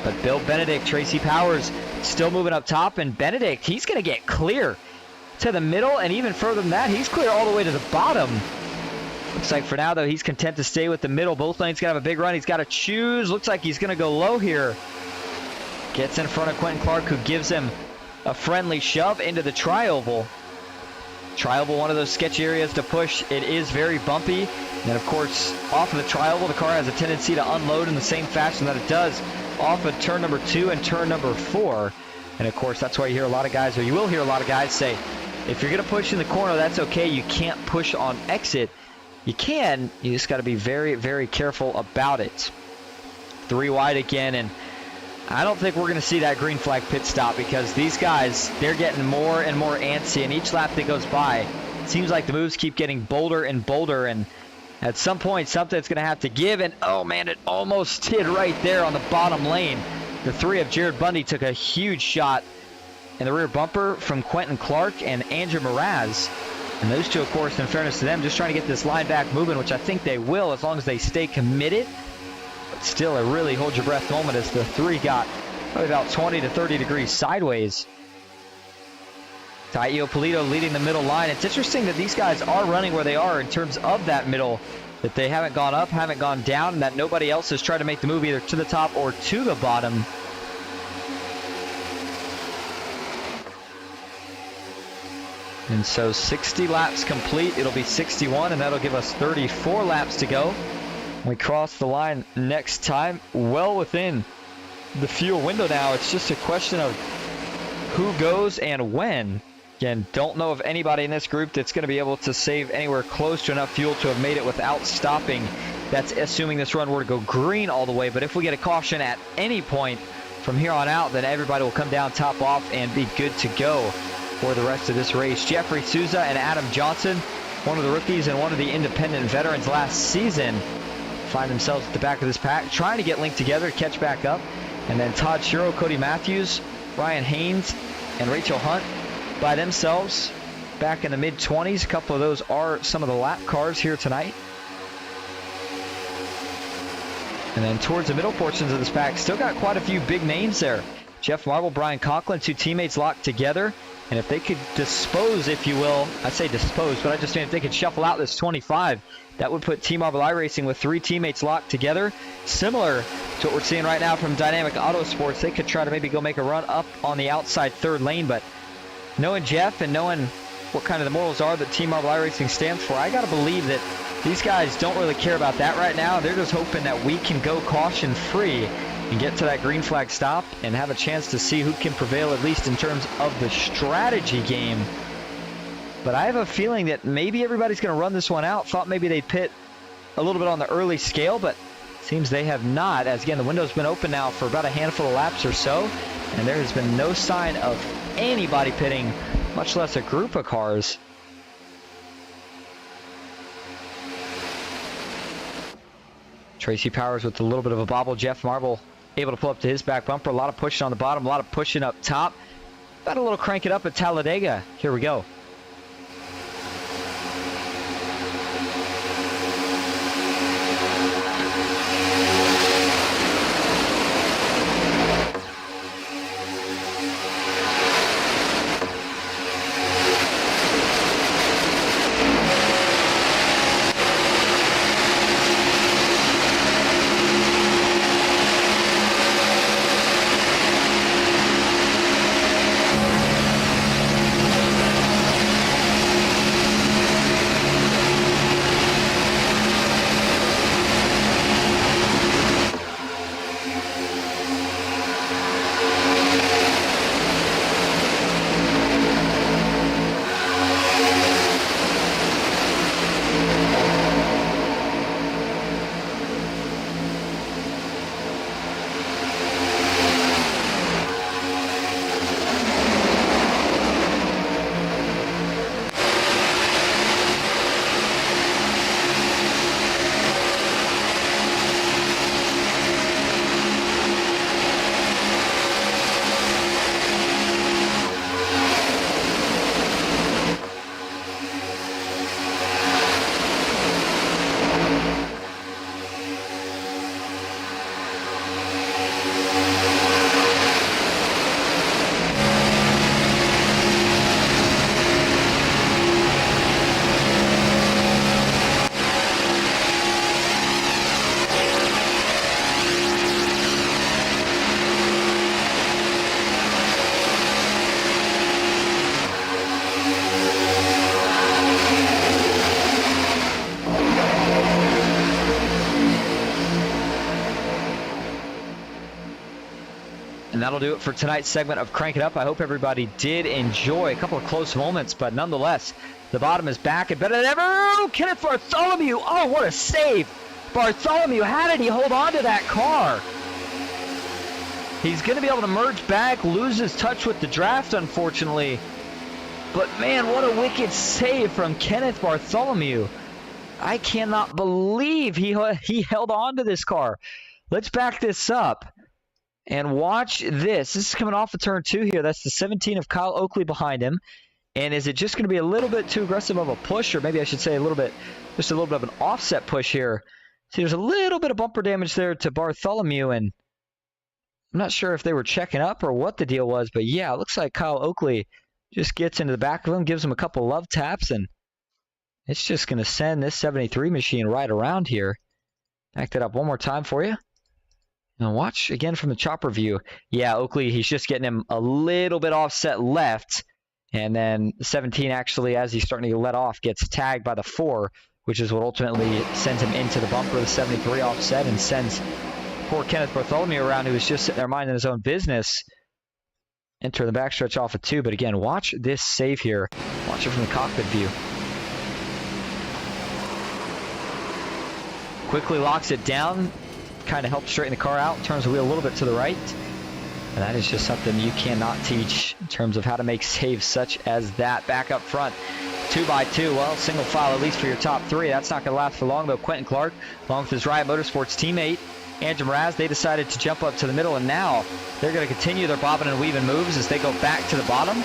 But Bill Benedict, Tracy Powers still moving up top, and Benedict, he's going to get clear to the middle, and even further than that, he's clear all the way to the bottom. Looks like for now, though, he's content to stay with the middle. Both lanes going to have a big run. He's got to choose. Looks like he's going to go low here. Gets in front of Quentin Clark, who gives him a friendly shove into the tri-oval. Tri-oval, one of those sketchy areas to push. It is very bumpy. And, of course, off of the tri-oval, the car has a tendency to unload in the same fashion that it does off of turn number 2 and turn number 4. And, of course, that's why you hear a lot of guys, or you will hear a lot of guys say, if you're going to push in the corner, that's okay. You can't push on exit. You can. You just got to be very, very careful about it. 3 wide again, and I don't think we're going to see that green flag pit stop because these guys, they're getting more and more antsy, and each lap that goes by, it seems like the moves keep getting bolder and bolder, and at some point, something's going to have to give, and oh man, it almost did right there on the bottom lane. The 3 of Jared Bundy took a huge shot in the rear bumper from Quentin Clark and Andrew Mraz. And those two, of course, in fairness to them, just trying to get this line back moving, which I think they will as long as they stay committed. But still a really hold your breath moment as the 3 got probably about 20 to 30 degrees sideways. Ty Iopolito leading the middle line. It's interesting that these guys are running where they are in terms of that middle, that they haven't gone up, haven't gone down, and that nobody else has tried to make the move either to the top or to the bottom. And so 60 laps complete. It'll be 61, and that'll give us 34 laps to go. We cross the line next time, well within the fuel window now. It's just a question of who goes and when. Again, don't know of anybody in this group that's going to be able to save anywhere close to enough fuel to have made it without stopping. That's assuming this run were to go green all the way. But if we get a caution at any point from here on out, then everybody will come down, top off, and be good to go for the rest of this race. Jeffrey Souza and Adam Johnson, one of the rookies and one of the independent veterans last season, find themselves at the back of this pack, trying to get linked together to catch back up. And then Todd Shiro, Cody Matthews, Ryan Haynes, and Rachel Hunt by themselves back in the mid-20s. A couple of those are some of the lap cars here tonight. And then towards the middle portions of this pack, still got quite a few big names there. Jeff Marble, Brian Conklin, two teammates locked together. And if they could dispose, if you will, I say dispose, but I just mean if they could shuffle out this 25, that would put Team Marble iRacing with three teammates locked together. Similar to what we're seeing right now from Dynamic Auto Sports. They could try to maybe go make a run up on the outside third lane, but knowing Jeff and knowing what kind of the morals are that Team Marble iRacing stands for, I got to believe that these guys don't really care about that right now. They're just hoping that we can go caution-free and get to that green flag stop and have a chance to see who can prevail, at least in terms of the strategy game. But I have a feeling that maybe everybody's going to run this one out. Thought maybe they'd pit a little bit on the early scale, but seems they have not. As again, the window's been open now for about a handful of laps or so, and there has been no sign of anybody pitting, much less a group of cars. Tracy Powers with a little bit of a bobble. Jeff Marble able to pull up to his back bumper. A lot of pushing on the bottom, a lot of pushing up top. Got a little crank it up at Talladega. Here we go. And that'll do it for tonight's segment of Crank It Up. I hope everybody did enjoy a couple of close moments, but nonetheless, the bottom is back and better than ever. Oh, Kenneth Bartholomew. Oh, what a save. Bartholomew, how did he hold on to that car? He's going to be able to merge back, loses touch with the draft, unfortunately. But man, what a wicked save from Kenneth Bartholomew. I cannot believe he held on to this car. Let's back this up. And watch this. This is coming off of turn 2 here. That's the 17 of Kyle Oakley behind him. And is it just going to be a little bit too aggressive of a push, or maybe I should say just a little bit of an offset push here? See, there's a little bit of bumper damage there to Bartholomew, and I'm not sure if they were checking up or what the deal was, but yeah, it looks like Kyle Oakley just gets into the back of him, gives him a couple love taps, and it's just going to send this 73 machine right around here. Back that up one more time for you. Now watch again from the chopper view. Yeah, Oakley, he's just getting him a little bit offset left. And then 17 actually, as he's starting to let off, gets tagged by the 4, which is what ultimately sends him into the bumper of the 73 offset and sends poor Kenneth Bartholomew around, who was just sitting there minding his own business, enter the backstretch off of 2. But again, watch this save here. Watch it from the cockpit view. Quickly locks it down. Kind of helps straighten the car out, turns the wheel a little bit to the right. And that is just something you cannot teach in terms of how to make saves such as that. Back up front, 2x2. Well, single file at least for your top three. That's not going to last for long, though. Quentin Clark, along with his Riot Motorsports teammate, Andrew Mraz, they decided to jump up to the middle, and now they're going to continue their bobbing and weaving moves as they go back to the bottom.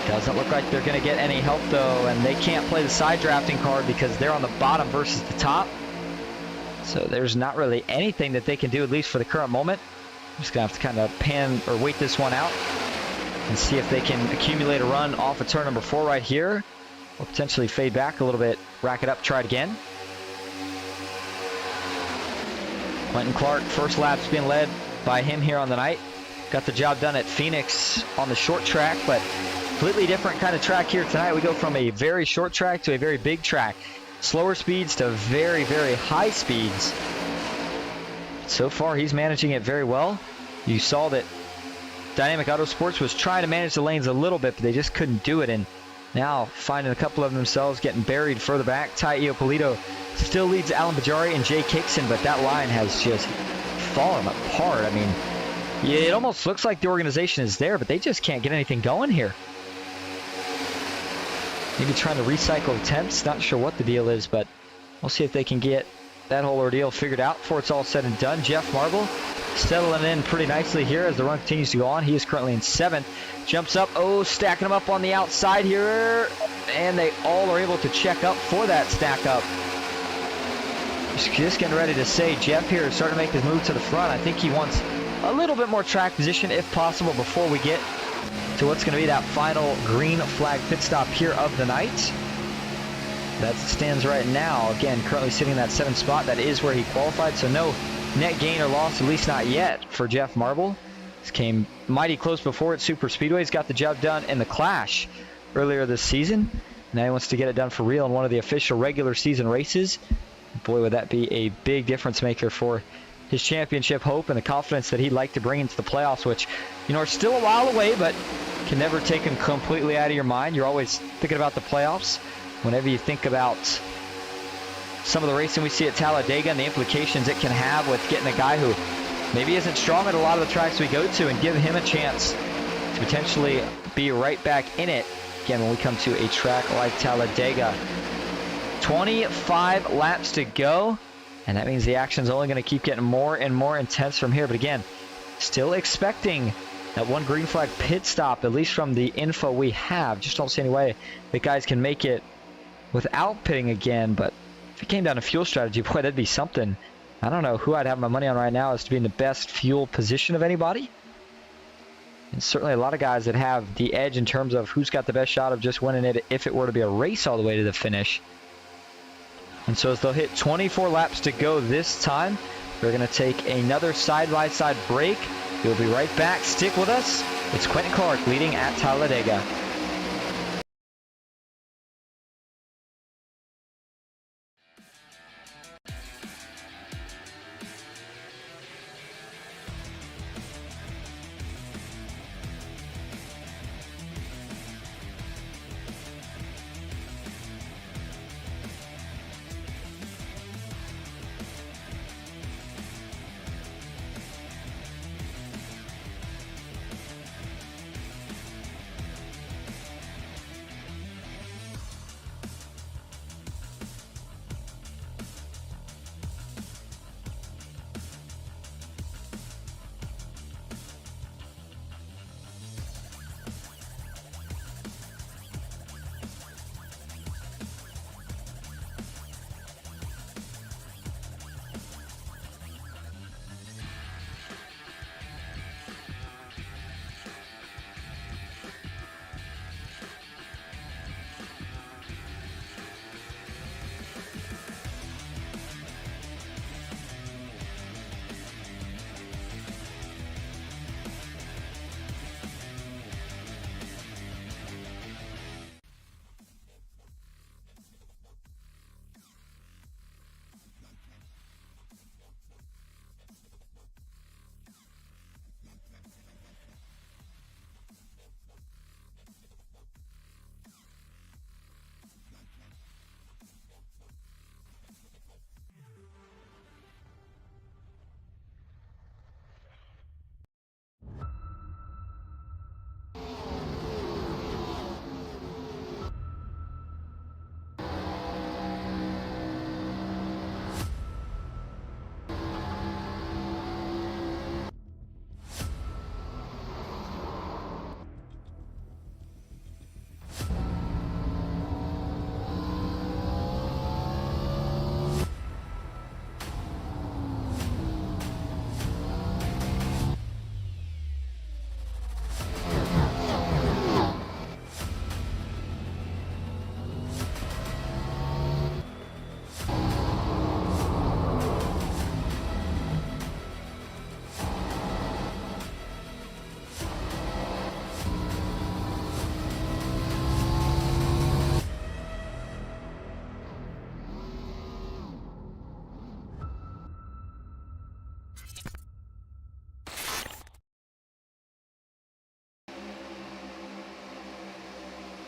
Doesn't look like they're going to get any help, though, and they can't play the side drafting card because they're on the bottom versus the top. So there's not really anything that they can do, at least for the current moment. I'm just going to have to kind of pan or wait this one out and see if they can accumulate a run off of turn number 4 right here, or potentially fade back a little bit, rack it up, try it again. Quentin Clark, first lap's being led by him here on the night. Got the job done at Phoenix on the short track, but completely different kind of track here tonight. We go from a very short track to a very big track. Slower speeds to very, very high speeds. So far, he's managing it very well. You saw that Dynamic Auto Sports was trying to manage the lanes a little bit, but they just couldn't do it. And now finding a couple of themselves getting buried further back. Ty Iopolito still leads Alan Bajari and Jay Kickson, but that line has just fallen apart. I mean, it almost looks like the organization is there, but they just can't get anything going here. Maybe trying to recycle attempts. Not sure what the deal is, but we'll see if they can get that whole ordeal figured out before it's all said and done. Jeff Marble settling in pretty nicely here as the run continues to go on. He is currently in 7th. Jumps up. Oh, stacking them up on the outside here. And they all are able to check up for that stack up. Just getting ready to say, Jeff here is starting to make his move to the front. I think he wants a little bit more track position if possible before we get to what's going to be that final green flag pit stop here of the night. That stands right now. Again, currently sitting in that 7th spot. That is where he qualified, so no net gain or loss, at least not yet, for Jeff Marble. This came mighty close before at Super Speedway. He's got the job done in the Clash earlier this season. Now he wants to get it done for real in one of the official regular season races. Boy, would that be a big difference maker for his championship hope and the confidence that he'd like to bring into the playoffs, which, you know, are still a while away, but can never take him completely out of your mind. You're always thinking about the playoffs whenever you think about some of the racing we see at Talladega and the implications it can have with getting a guy who maybe isn't strong at a lot of the tracks we go to and give him a chance to potentially be right back in it again when we come to a track like Talladega. 25 laps to go, and that means the action's only going to keep getting more and more intense from here. But again, still expecting that one green flag pit stop, at least from the info we have. Just don't see any way that guys can make it without pitting again. But if it came down to fuel strategy, boy, that'd be something. I don't know who I'd have my money on right now as to be in the best fuel position of anybody. And certainly a lot of guys that have the edge in terms of who's got the best shot of just winning it if it were to be a race all the way to the finish. And so as they'll hit 24 laps to go this time, they're going to take another side-by-side break. We'll be right back. Stick with us. It's Quentin Clark leading at Talladega.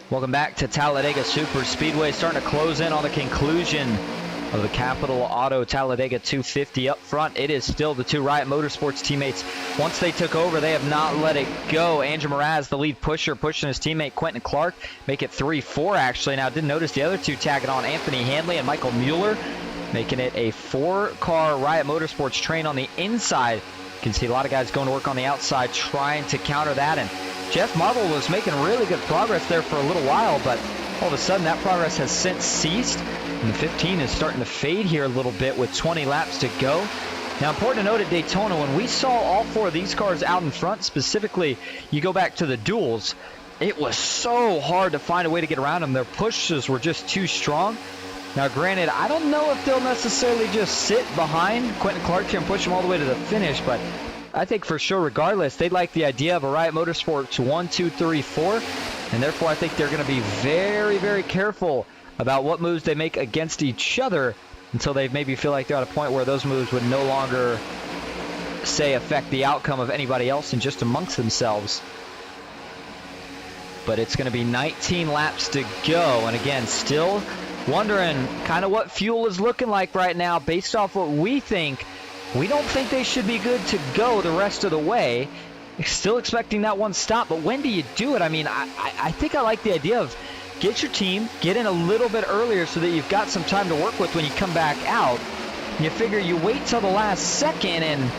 Welcome back to Talladega Superspeedway. Starting to close in on the conclusion of the Capitol Auto Talladega 250. Up front, it is still the two Riot Motorsports teammates. Once they took over, they have not let it go. Andrew Mraz, the lead pusher, pushing his teammate Quentin Clark. Make it 3-4, actually. Now, didn't notice the other two tagging on, Anthony Hanley and Michael Mueller, making it a 4-car Riot Motorsports train on the inside. You can see a lot of guys going to work on the outside trying to counter that. And Jeff Marble was making really good progress there for a little while, but all of a sudden that progress has since ceased. And the 15 is starting to fade here a little bit with 20 laps to go. Now, important to note at Daytona, when we saw all four of these cars out in front, specifically, you go back to the duels, it was so hard to find a way to get around them. Their pushes were just too strong. Now, granted, I don't know if they'll necessarily just sit behind Quentin Clark here and push him all the way to the finish, but I think for sure, regardless, they'd like the idea of a Riot Motorsports 1, 2, 3, 4, and therefore I think they're going to be very, very careful about what moves they make against each other until they maybe feel like they're at a point where those moves would no longer, say, affect the outcome of anybody else and just amongst themselves. But it's going to be 19 laps to go, and again, still wondering kind of what fuel is looking like right now based off what we think. We don't think they should be good to go the rest of the way. Still expecting that one stop, but when do you do it? I mean, I think I like the idea of get your team, get in a little bit earlier so that you've got some time to work with when you come back out. You figure you wait till the last second, and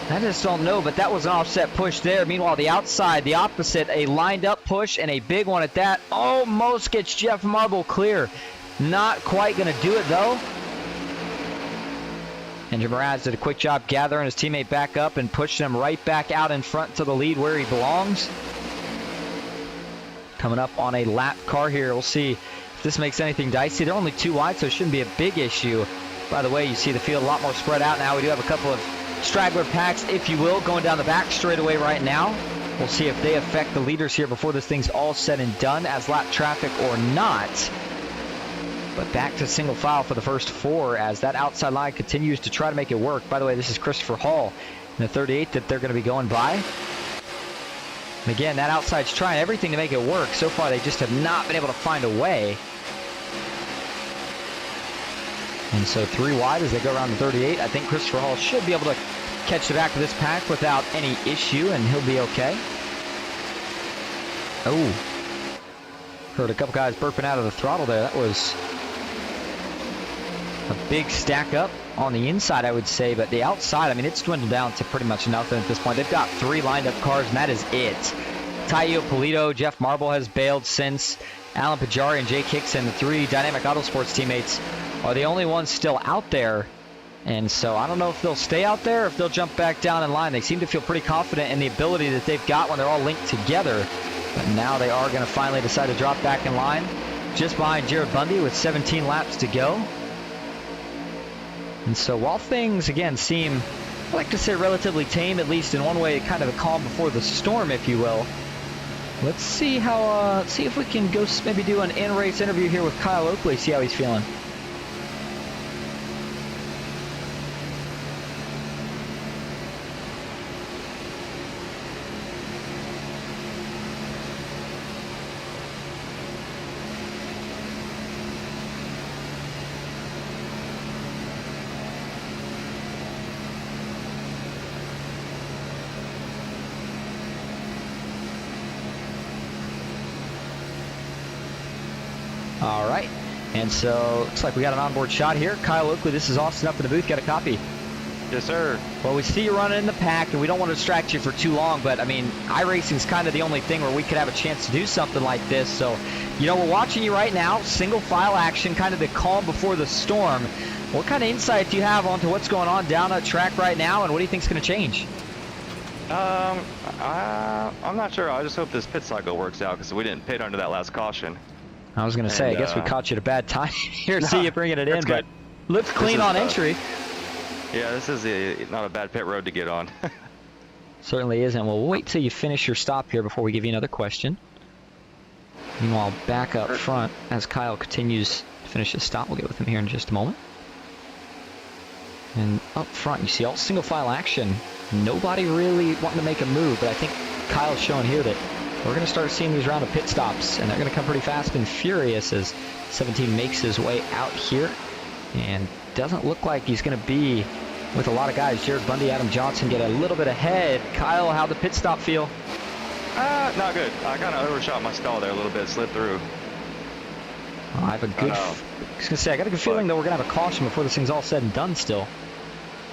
I just don't know, but that was an offset push there. Meanwhile, the outside, the opposite, a lined up push and a big one at that. Almost gets Jeff Marble clear. Not quite going to do it, though. Andrew Mraz did a quick job gathering his teammate back up and pushing him right back out in front to the lead where he belongs. Coming up on a lap car here. We'll see if this makes anything dicey. They're only 2 wide, so it shouldn't be a big issue. By the way, you see the field a lot more spread out now. We do have a couple of straggler packs, if you will, going down the back straightaway right now. We'll see if they affect the leaders here before this thing's all said and done as lap traffic or not. But back to single file for the first 4 as that outside line continues to try to make it work. By the way, this is Christopher Hall in the 38 that they're going to be going by. And again, that outside's trying everything to make it work. So far, they just have not been able to find a way. And so 3 wide as they go around the 38. I think Christopher Hall should be able to catch the back of this pack without any issue, and he'll be okay. Oh. Heard a couple guys burping out of the throttle there. That was a big stack up on the inside, I would say, but the outside, I mean, it's dwindled down to pretty much nothing at this point. They've got 3 lined up cars, and that is it. Taio Polito, Jeff Marble has bailed since. Alan Pajari and Jake Hickson, the 3 Dynamic Autosports teammates, are the only ones still out there. And so I don't know if they'll stay out there or if they'll jump back down in line. They seem to feel pretty confident in the ability that they've got when they're all linked together. But now they are going to finally decide to drop back in line, just behind Jared Bundy with 17 laps to go. And so while things, again, seem, I like to say, relatively tame, at least in one way, kind of a calm before the storm, if you will. Let's see how, see if we can go maybe do an in-race interview here with Kyle Oakley, see how he's feeling. All right, and so looks like we got an onboard shot here. Kyle Oakley, this is Austin up in the booth. Got a copy? Yes, sir. Well, we see you running in the pack, and we don't want to distract you for too long, but, I mean, iRacing is kind of the only thing where we could have a chance to do something like this. So, you know, we're watching you right now, single file action, kind of the calm before the storm. What kind of insight do you have onto what's going on down at track right now, and what do you think is going to change? I'm not sure. I just hope this pit cycle works out because we didn't pit under that last caution. I was going to say, I guess we caught you at a bad time here. See you bringing it in, but looks clean on entry. Yeah, this is not a bad pit road to get on. Certainly isn't. Well, we'll wait till you finish your stop here before we give you another question. Meanwhile, back up front as Kyle continues to finish his stop. We'll get with him here in just a moment. And up front, you see all single file action. Nobody really wanting to make a move, but I think Kyle's showing here that we're going to start seeing these round of pit stops, and they're going to come pretty fast and furious as 17 makes his way out here. And doesn't look like he's going to be with a lot of guys. Jared Bundy, Adam Johnson get a little bit ahead. Kyle, how'd the pit stop feel? Not good. I kind of overshot my stall there a little bit, slid through. I have a good, I was going to say, I got a good feeling that we're going to have a caution before this thing's all said and done still.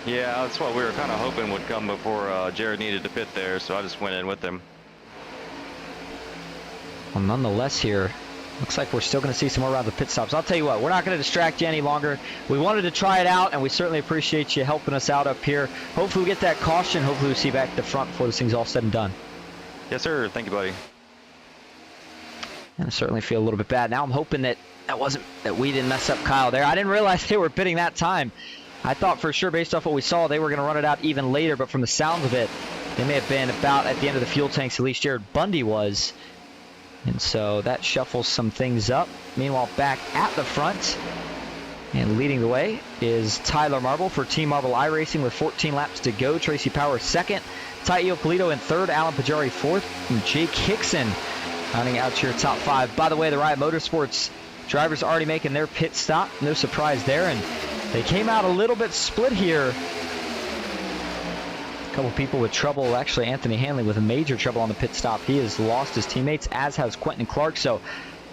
Yeah, that's what we were kind of hoping would come before Jared needed to pit there, so I just went in with him. Well, nonetheless here, looks like we're still going to see some more rounds of pit stops. I'll tell you what, we're not going to distract you any longer. We wanted to try it out, and we certainly appreciate you helping us out up here. Hopefully we get that caution. Hopefully we see you back at the front before this thing's all said and done. Yes, sir. Thank you, buddy. And I certainly feel a little bit bad. Now I'm hoping that we didn't mess up Kyle there. I didn't realize they were pitting that time. I thought for sure, based off what we saw, they were going to run it out even later, but from the sounds of it, they may have been about at the end of the fuel tanks, at least Jared Bundy was. And so that shuffles some things up. Meanwhile, back at the front and leading the way is Tyler Marble for Team Marble iRacing with 14 laps to go. Tracy Powers second. Ty Iopolito in third. Alan Pajari fourth. And Jake Hickson rounding out your top five. By the way, the Riot Motorsports drivers already making their pit stop. No surprise there. And they came out a little bit split here. A couple people with trouble. Actually, Anthony Hanley with a major trouble on the pit stop. He has lost his teammates, as has Quentin Clark. So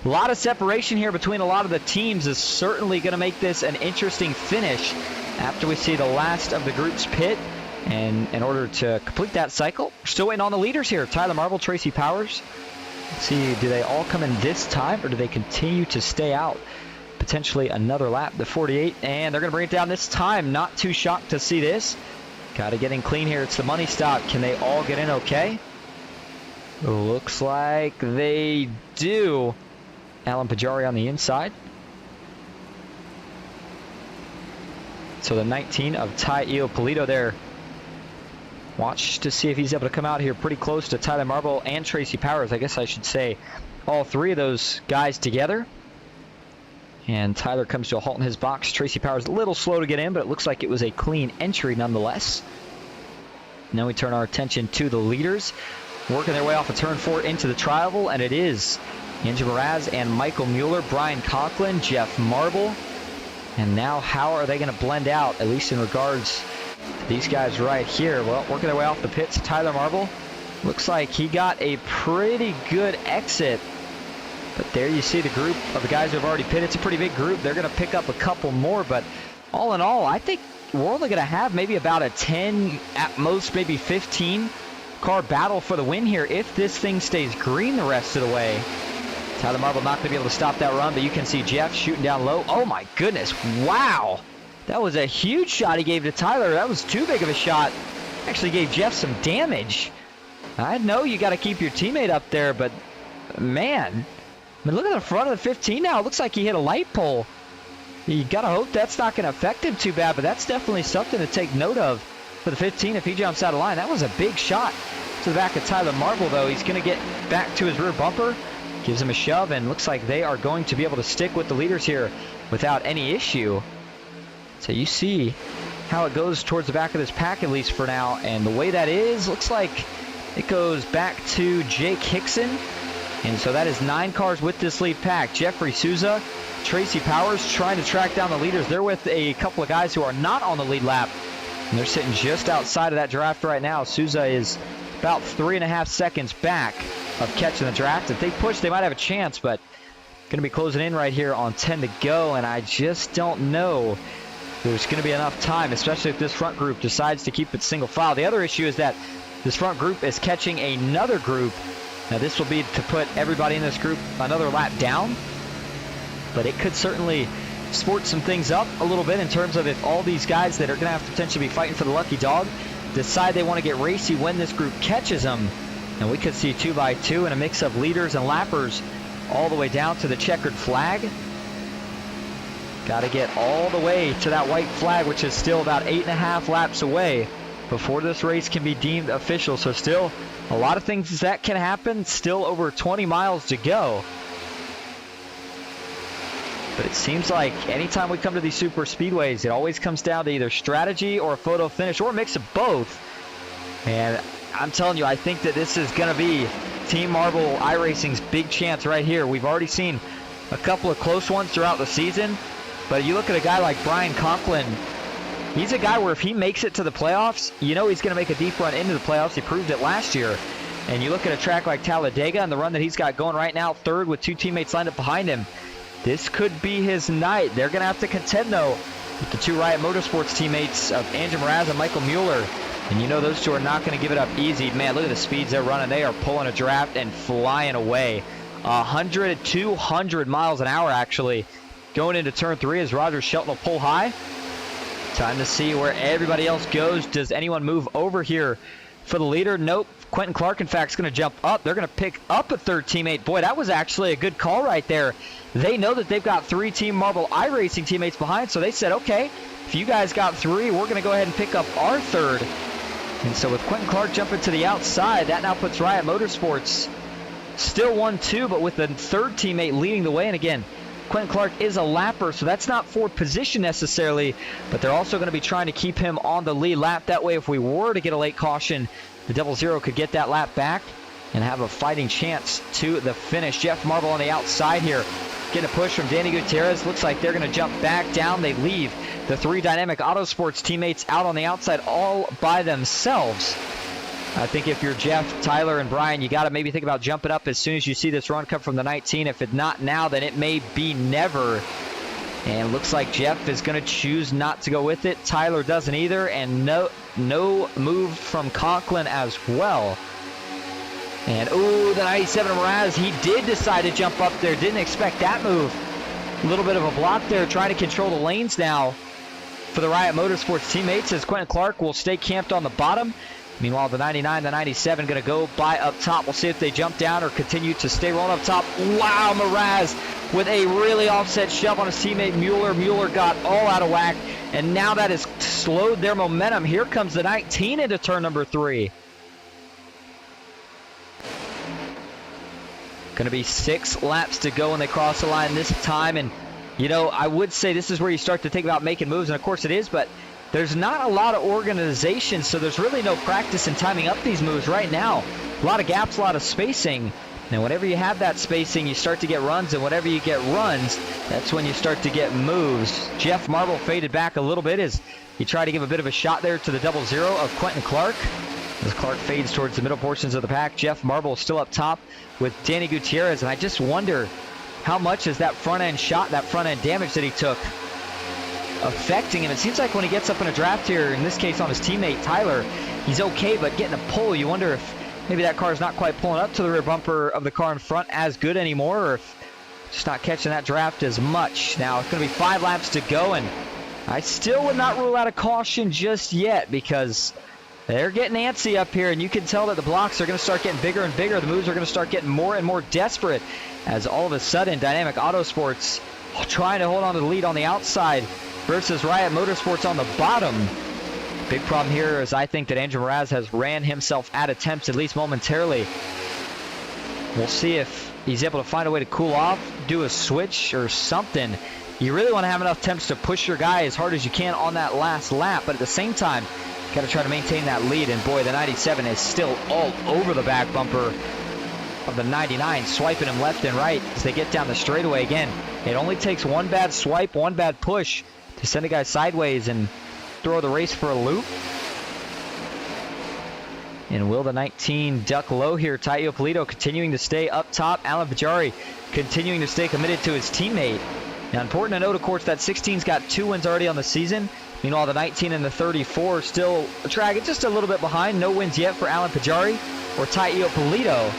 a lot of separation here between a lot of the teams is certainly going to make this an interesting finish after we see the last of the groups pit. And in order to complete that cycle, we're still waiting on the leaders here. Tyler Marble, Tracy Powers. Let's see, do they all come in this time, or do they continue to stay out? Potentially another lap, the 48, and they're going to bring it down this time. Not too shocked to see this. Got to get in clean here. It's the money stop. Can they all get in okay? Looks like they do. Alan Pajari on the inside. So the 19 of Ty Iopolito there. Watch to see if he's able to come out here pretty close to Tyler Marble and Tracy Powers. I guess I should say all three of those guys together. And Tyler comes to a halt in his box. Tracy Powers a little slow to get in, but it looks like it was a clean entry nonetheless. Now we turn our attention to the leaders, working their way off of turn 4 into the tri-oval, and it is Andrew Mraz and Michael Mueller, Brian Conklin, Jeff Marble. And now how are they going to blend out, at least in regards to these guys right here? Well, working their way off the pits, Tyler Marble. Looks like he got a pretty good exit. But there you see the group of the guys who have already pitted. It's a pretty big group. They're going to pick up a couple more. But all in all, I think we're only going to have maybe about a 10, at most maybe 15 car battle for the win here if this thing stays green the rest of the way. Tyler Marble not going to be able to stop that run, but you can see Jeff shooting down low. Oh my goodness, wow. That was a huge shot he gave to Tyler. That was too big of a shot. Actually gave Jeff some damage. I know you got to keep your teammate up there, but man. I mean, look at the front of the 15 now. It looks like he hit a light pole. You got to hope that's not going to affect him too bad, but that's definitely something to take note of for the 15 if he jumps out of line. That was a big shot to the back of Tyler Marble, though. He's going to get back to his rear bumper, gives him a shove, and looks like they are going to be able to stick with the leaders here without any issue. So you see how it goes towards the back of this pack, at least for now, and the way that is, looks like it goes back to Jake Hickson. And so that is 9 cars with this lead pack. Jeffrey Souza, Tracy Powers trying to track down the leaders. They're with a couple of guys who are not on the lead lap. And they're sitting just outside of that draft right now. Souza is about 3.5 seconds back of catching the draft. If they push, they might have a chance, but going to be closing in right here on 10 to go. And I just don't know if there's going to be enough time, especially if this front group decides to keep it single file. The other issue is that this front group is catching another group. Now this will be to put everybody in this group another lap down, but it could certainly sport some things up a little bit in terms of if all these guys that are going to have to potentially be fighting for the lucky dog decide they want to get racy when this group catches them. And we could see 2x2 and a mix of leaders and lappers all the way down to the checkered flag. Got to get all the way to that white flag, which is still about 8.5 laps away before this race can be deemed official. So still a lot of things that can happen. Still over 20 miles to go. But it seems like anytime we come to these super speedways, it always comes down to either strategy or a photo finish or a mix of both. And I'm telling you, I think that this is going to be Team Marble iRacing's big chance right here. We've already seen a couple of close ones throughout the season, but you look at a guy like Brian Conklin. He's a guy where if he makes it to the playoffs, you know he's going to make a deep run into the playoffs. He proved it last year. And you look at a track like Talladega and the run that he's got going right now, third with 2 teammates lined up behind him. This could be his night. They're going to have to contend, though, with the 2 Riot Motorsports teammates of Andrew Mraz and Michael Mueller. And you know those 2 are not going to give it up easy. Man, look at the speeds they're running. They are pulling a draft and flying away. 100 to 200 miles an hour, actually, going into turn 3 as Roger Shelton will pull high. Time to see where everybody else goes. Does anyone move over here for the leader? Nope. Quentin Clark, in fact, is going to jump up. They're going to pick up a 3rd teammate. Boy, that was actually a good call right there. They know that they've got 3 Team Marble iRacing teammates behind, so they said, okay, if you guys got 3, we're going to go ahead and pick up our 3rd. And so with Quentin Clark jumping to the outside, that now puts Riot Motorsports still 1-2, but with the 3rd teammate leading the way. And again, Quentin Clark is a lapper, so that's not for position necessarily, but they're also going to be trying to keep him on the lead lap. That way, if we were to get a late caution, the 00 could get that lap back and have a fighting chance to the finish. Jeff Marble on the outside here, getting a push from Danny Gutierrez. Looks like they're going to jump back down. They leave the 3 Dynamic Autosports teammates out on the outside all by themselves. I think if you're Jeff, Tyler, and Brian, you got to maybe think about jumping up as soon as you see this run come from the 19. If it's not now, then it may be never. And looks like Jeff is going to choose not to go with it. Tyler doesn't either, and no move from Conklin as well. And, ooh, the 97 Mraz, he did decide to jump up there. Didn't expect that move. A little bit of a block there, trying to control the lanes now for the Riot Motorsports teammates as Quentin Clark will stay camped on the bottom. Meanwhile, the 99, the 97 going to go by up top. We'll see if they jump down or continue to stay rolling up top. Wow, Mraz with a really offset shove on his teammate Mueller. Mueller got all out of whack, and now that has slowed their momentum. Here comes the 19 into turn number 3. Going to be 6 laps to go when they cross the line this time. And, you know, I would say this is where you start to think about making moves, and of course it is, but there's not a lot of organization, so there's really no practice in timing up these moves right now. A lot of gaps, a lot of spacing. Now, whenever you have that spacing, you start to get runs, and whenever you get runs, that's when you start to get moves. Jeff Marble faded back a little bit as he tried to give a bit of a shot there to the 00 of Quentin Clark. As Clark fades towards the middle portions of the pack, Jeff Marble still up top with Danny Gutierrez, and I just wonder how much is that front-end shot, that front-end damage that he took, affecting him. It seems like when he gets up in a draft here, in this case on his teammate Tyler, he's okay, but getting a pull, you wonder if maybe that car is not quite pulling up to the rear bumper of the car in front as good anymore, or if just not catching that draft as much. Now it's going to be 5 laps to go, and I still would not rule out a caution just yet because they're getting antsy up here, and you can tell that the blocks are going to start getting bigger and bigger. The moves are going to start getting more and more desperate as all of a sudden Dynamic Autosports trying to hold on to the lead on the outside versus Riot Motorsports on the bottom. Big problem here is I think that Andrew Mraz has ran himself out of attempts, at least momentarily. We'll see if he's able to find a way to cool off, do a switch or something. You really want to have enough attempts to push your guy as hard as you can on that last lap, but at the same time, got to try to maintain that lead. And boy, the 97 is still all over the back bumper of the 99, swiping him left and right as they get down the straightaway again. It only takes one bad swipe, one bad push to send a guy sideways and throw the race for a loop. And will the 19 duck low here? Tai Ippolito continuing to stay up top. Alan Pajari continuing to stay committed to his teammate. Now, important to note, of course, that 16's got 2 wins already on the season. Meanwhile, the 19 and the 34 still dragging just a little bit behind. No wins yet for Alan Pajari or Tai Ippolito.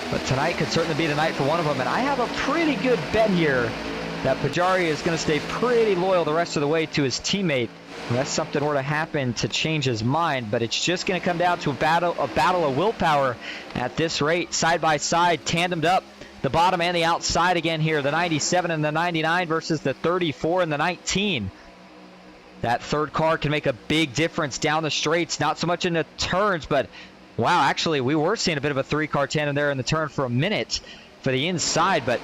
But tonight could certainly be the night for one of them. And I have a pretty good bet here that Pajari is going to stay pretty loyal the rest of the way to his teammate, unless something were to happen to change his mind. But it's just going to come down to a battle of willpower at this rate. Side by side, tandemed up, the bottom and the outside again here. The 97 and the 99 versus the 34 and the 19. That third car can make a big difference down the straights, not so much in the turns, but wow, actually we were seeing a bit of a 3-car tandem there in the turn for a minute for the inside. But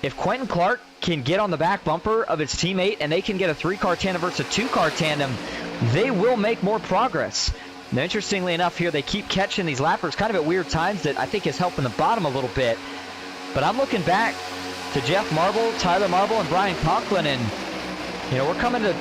if Quentin Clark can get on the back bumper of his teammate and they can get a 3-car tandem versus a 2-car tandem, they will make more progress. Now, interestingly enough here, they keep catching these lappers kind of at weird times that I think is helping the bottom a little bit. But I'm looking back to Jeff Marble, Tyler Marble, and Brian Conklin, and, you know, we're coming to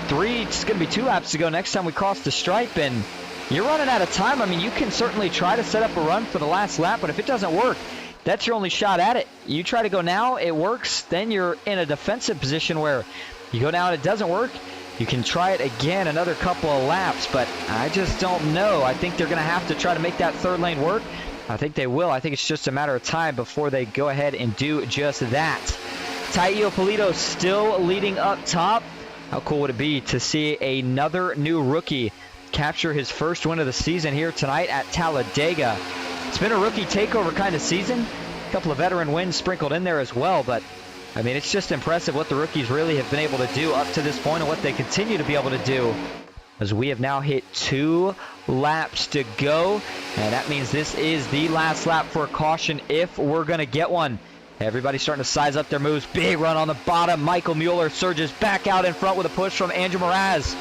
it's going to be 2 laps to go next time we cross the stripe, and you're running out of time. I mean, you can certainly try to set up a run for the last lap, but if it doesn't work, that's your only shot at it. You try to go now, it works, then you're in a defensive position where you go now and it doesn't work. You can try it again another couple of laps, but I just don't know. I think they're going to have to try to make that third lane work. I think they will. I think it's just a matter of time before they go ahead and do just that. Tai Iopolito still leading up top. How cool would it be to see another new rookie capture his first win of the season here tonight at Talladega? It's been a rookie takeover kind of season. A couple of veteran wins sprinkled in there as well, but I mean, it's just impressive what the rookies really have been able to do up to this point and what they continue to be able to do, as we have now hit 2 laps to go, and that means this is the last lap for a caution if we're going to get one. Everybody's starting to size up their moves. Big run on the bottom. Michael Mueller surges back out in front with a push from Andrew Mraz.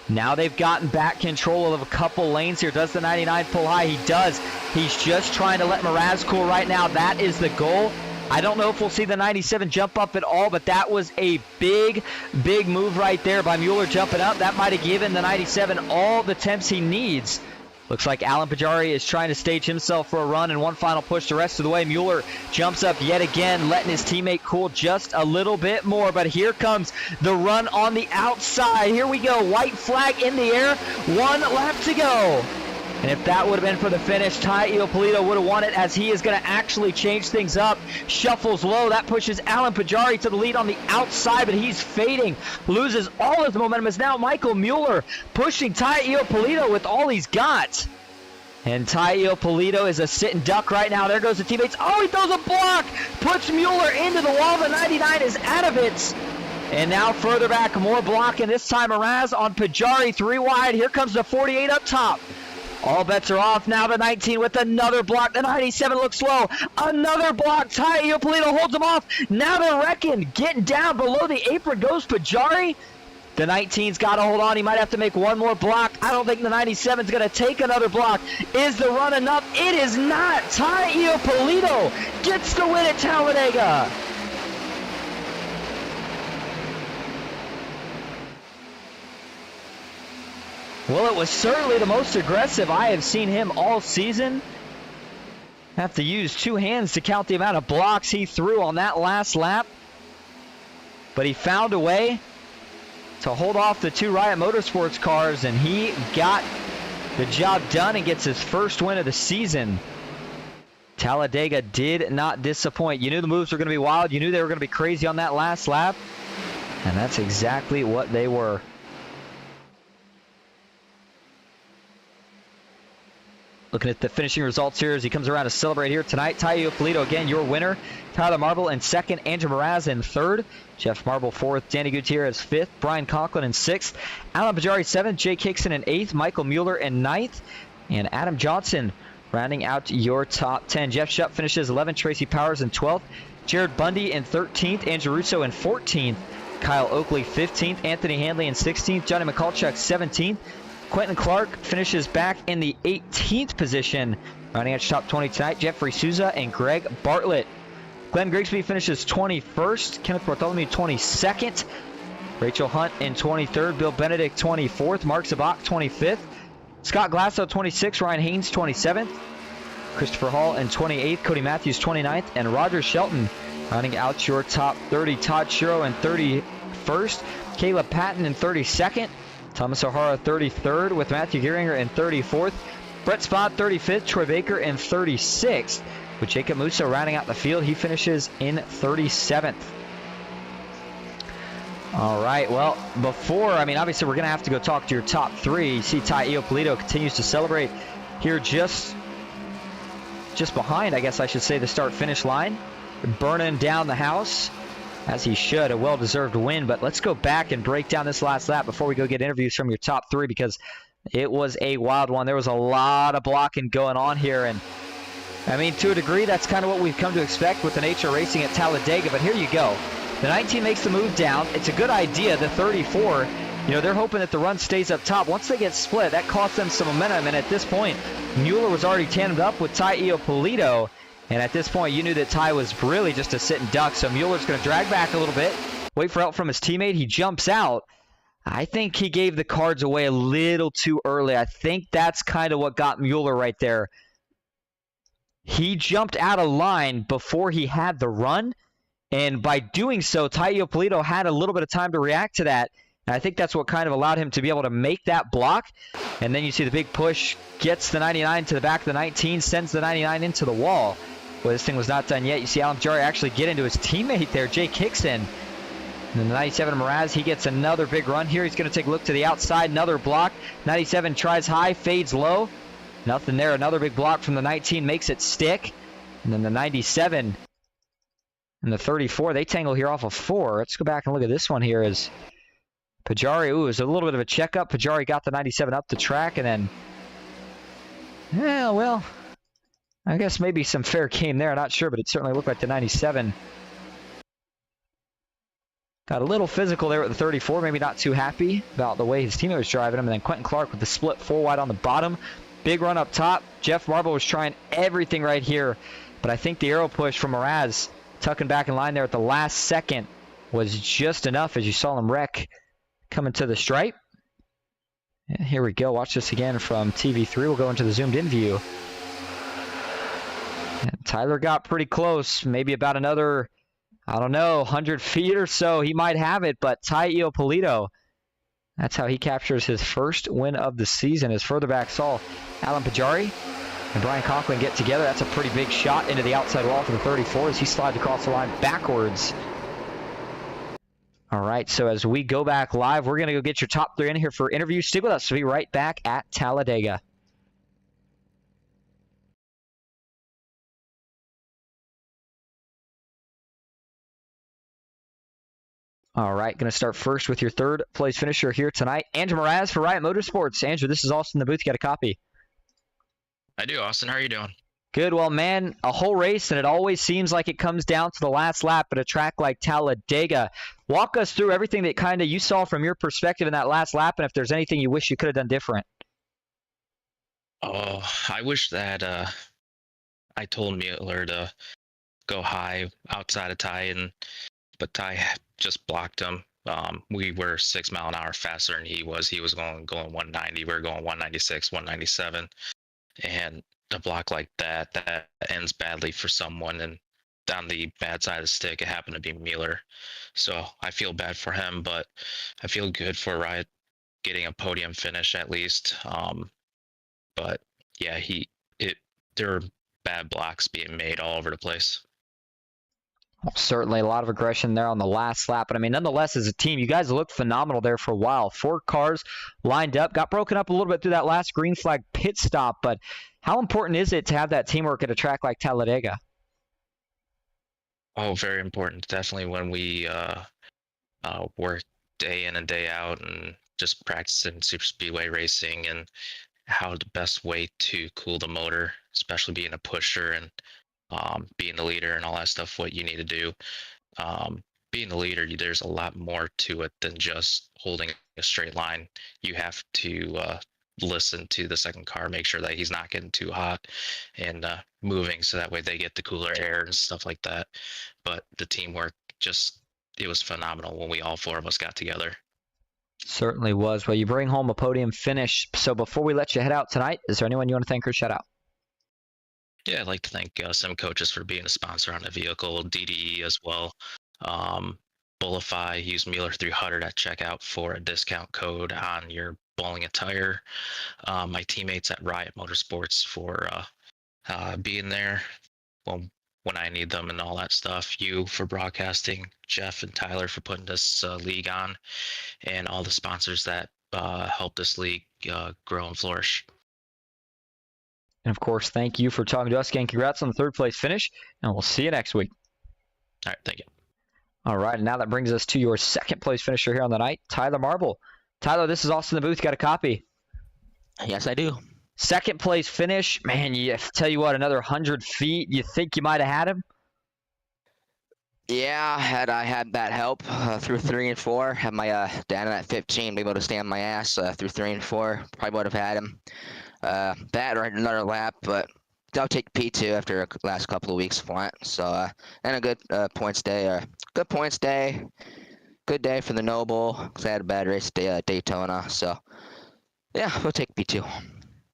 Now they've gotten back control of a couple lanes here. Does the 99 pull high? He does. He's just trying to let Mraz cool right now. That is the goal. I don't know if we'll see the 97 jump up at all, but that was a big, big move right there by Mueller jumping up. That might have given the 97 all the temps he needs. Looks like Alan Pajari is trying to stage himself for a run and one final push the rest of the way. Mueller jumps up yet again, letting his teammate cool just a little bit more. But here comes the run on the outside. Here we go. White flag in the air. 1 lap to go. And if that would have been for the finish, Tai Iopolito would have won it, as he is going to actually change things up. Shuffles low. That pushes Alan Pajari to the lead on the outside, but he's fading. Loses all his momentum. It's now Michael Mueller pushing Tai Iopolito with all he's got. And Tai Iopolito is a sitting duck right now. There goes the teammates. Oh, he throws a block. Puts Mueller into the wall. The 99 is out of it. And now further back, more blocking. This time Mraz on Pajari, 3 wide. Here comes the 48 up top. All bets are off now. The 19 with another block. The 97 looks slow. Another block. Tai Iopolito holds him off. Now they're wrecking. Getting down below the apron goes Pajari. The 19's got to hold on. He might have to make one more block. I don't think the 97's going to take another block. Is the run enough? It is not. Tai Iopolito gets the win at Talladega. Well, it was certainly the most aggressive I have seen him all season. Have to use 2 hands to count the amount of blocks he threw on that last lap. But he found a way to hold off the 2 Riot Motorsports cars, and he got the job done and gets his first win of the season. Talladega did not disappoint. You knew the moves were going to be wild. You knew they were going to be crazy on that last lap. And that's exactly what they were. Looking at the finishing results here as he comes around to celebrate here tonight. Tai Iopolito, again, your winner. Tyler Marble in 2nd. Andrew Mraz in 3rd. Jeff Marble 4th. Danny Gutierrez 5th. Brian Conklin in 6th. Alan Pajari 7th. Jake Hickson in 8th. Michael Mueller in 9th. And Adam Johnson rounding out your top 10. Jeff Shutt finishes 11th. Tracy Powers in 12th. Jared Bundy in 13th. Andrew Russo in 14th. Kyle Oakley 15th. Anthony Handley in 16th. Johnny McCulchuk 17th. Quentin Clark finishes back in the 18th position. Rounding out top 20 tonight, Jeffrey Souza and Greg Bartlett. Glenn Grigsby finishes 21st. Kenneth Bartholomew 22nd. Rachel Hunt in 23rd. Bill Benedict 24th. Mark Zabak 25th. Scott Glasso 26th. Ryan Haynes 27th. Christopher Hall in 28th. Cody Matthews 29th. And Roger Shelton rounding out your top 30. Todd Shiro in 31st. Caleb Patton in 32nd. Thomas O'Hara 33rd with Matthew Geiringer in 34th. Brett Spott 35th. Troy Baker in 36th. With Jacob Musso rounding out the field, he finishes in 37th. All right, well, obviously we're going to have to go talk to your top 3. You see Tai Iopolito continues to celebrate here just behind, I guess I should say, the start-finish line. Burning down the house. As he should, a well-deserved win. But let's go back and break down this last lap before we go get interviews from your top 3, because it was a wild one. There was a lot of blocking going on here. And, I mean, to a degree, that's kind of what we've come to expect with the nature of racing at Talladega. But here you go. The 19 makes the move down. It's a good idea. The 34 You know, they're hoping that the run stays up top. Once they get split, that costs them some momentum. And at this point, Mueller was already tandemed up with Ty Iopolito. And at this point, you knew that Ty was really just a sitting duck. So Mueller's going to drag back a little bit, wait for help from his teammate. He jumps out. I think he gave the cards away a little too early. I think that's kind of what got Mueller right there. He jumped out of line before he had the run. And by doing so, Ty Iopolito had a little bit of time to react to that. And I think that's what kind of allowed him to be able to make that block. And then you see the big push, gets the 99 to the back of the 19, sends the 99 into the wall. Well, this thing was not done yet. You see Alan Pajari actually get into his teammate there, Jake Hickson. And then the 97 Mraz, he gets another big run here. He's going to take a look to the outside, another block. 97 tries high, fades low. Nothing there. Another big block from the 19, makes it stick. And then the 97 and the 34, they tangle here off of 4. Let's go back and look at this one here as Pajari, it was a little bit of a checkup. Pajari got the 97 up the track, and then, yeah, well, I guess maybe some fair game there. I'm not sure, but it certainly looked like the 97 got a little physical there with the 34. Maybe not too happy about the way his teammate was driving him. And then Quentin Clark with the split 4 wide on the bottom. Big run up top. Jeff Marble was trying everything right here, but I think the aero push from Mraz tucking back in line there at the last second was just enough as you saw him wreck coming to the stripe. And here we go. Watch this again from TV3. We'll go into the zoomed in view. And Tyler got pretty close. Maybe about another, I don't know, 100 feet or so. He might have it, but Ty Iopolito, that's how he captures his first win of the season. As further back saw Alan Pajari and Brian Conklin get together. That's a pretty big shot into the outside wall for the 34 as he slides across the line backwards. All right, so as we go back live, we're going to go get your top 3 in here for interviews. Stick with us. We'll be right back at Talladega. All right, going to start first with your third place finisher here tonight, Andrew Mraz for Riot Motorsports. Andrew, this is Austin in the booth. You got a copy? I do, Austin. How are you doing? Good. Well, man, a whole race, and it always seems like it comes down to the last lap at a track like Talladega. Walk us through everything that kind of you saw from your perspective in that last lap, and if there's anything you wish you could have done different. Oh, I wish that I told Mueller to go high outside of Ty, but Ty just blocked him. We were 6 mile an hour faster than he was. He was going 190. We were going 196, 197, and a block like that ends badly for someone, and down the bad side of the stick, it happened to be Mueller. So I feel bad for him, but I feel good for Riot getting a podium finish at least. But yeah, there are bad blocks being made all over the place. Well, certainly a lot of aggression there on the last lap. But, I mean, nonetheless, as a team, you guys looked phenomenal there for a while. 4 cars lined up, got broken up a little bit through that last green flag pit stop. But how important is it to have that teamwork at a track like Talladega? Oh, very important. Definitely when we work day in and day out and just practicing super speedway racing and how the best way to cool the motor, especially being a pusher and being the leader and all that stuff, what you need to do. Being the leader, there's a lot more to it than just holding a straight line. You have to listen to the second car, make sure that he's not getting too hot and moving so that way they get the cooler air and stuff like that. But the teamwork, it was phenomenal when we all 4 of us got together. Certainly was. Well, you bring home a podium finish. So before we let you head out tonight, is there anyone you want to thank or shout out? Yeah, I'd like to thank Sim Coaches for being a sponsor on the vehicle, DDE as well. Bullify, use Mueller 300 at checkout for a discount code on your bowling attire. My teammates at Riot Motorsports for being there when I need them and all that stuff. You for broadcasting, Jeff and Tyler for putting this league on, and all the sponsors that help this league grow and flourish. And, of course, thank you for talking to us again. Congrats on the 3rd place finish, and we'll see you next week. All right, thank you. All right, and now that brings us to your 2nd place finisher here on the night, Tyler Marble. Tyler, this is Austin in the booth. Got a copy? Yes, I do. 2nd place finish. Man, tell you what, another 100 feet. You think you might have had him? Yeah, had I had that help through 3 and 4, had my dad at 15 be able to stay on my ass through 3 and 4, probably would have had him. That or another lap, but I'll take P2 after the last couple of weeks flat. So, and a good points day. Good points day. Good day for the Noble, because I had a bad race day at Daytona. So, yeah, we'll take P2.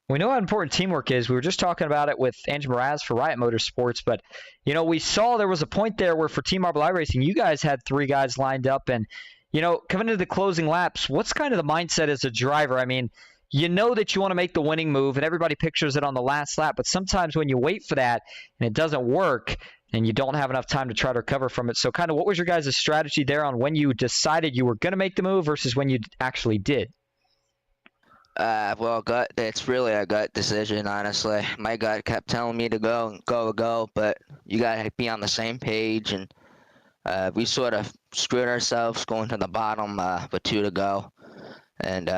We know how important teamwork is. We were just talking about it with Andrew Mraz for Riot Motorsports, but, you know, we saw there was a point there where for Team Marble I Racing, you guys had 3 guys lined up, and, you know, coming into the closing laps, what's kind of the mindset as a driver? I mean, you know that you want to make the winning move, and everybody pictures it on the last lap, but sometimes when you wait for that and it doesn't work, and you don't have enough time to try to recover from it. So kind of what was your guys' strategy there on when you decided you were going to make the move versus when you actually did? Well, it's really a gut decision, honestly. My gut kept telling me to go, but you gotta be on the same page, and we sort of screwed ourselves going to the bottom with 2 to go, and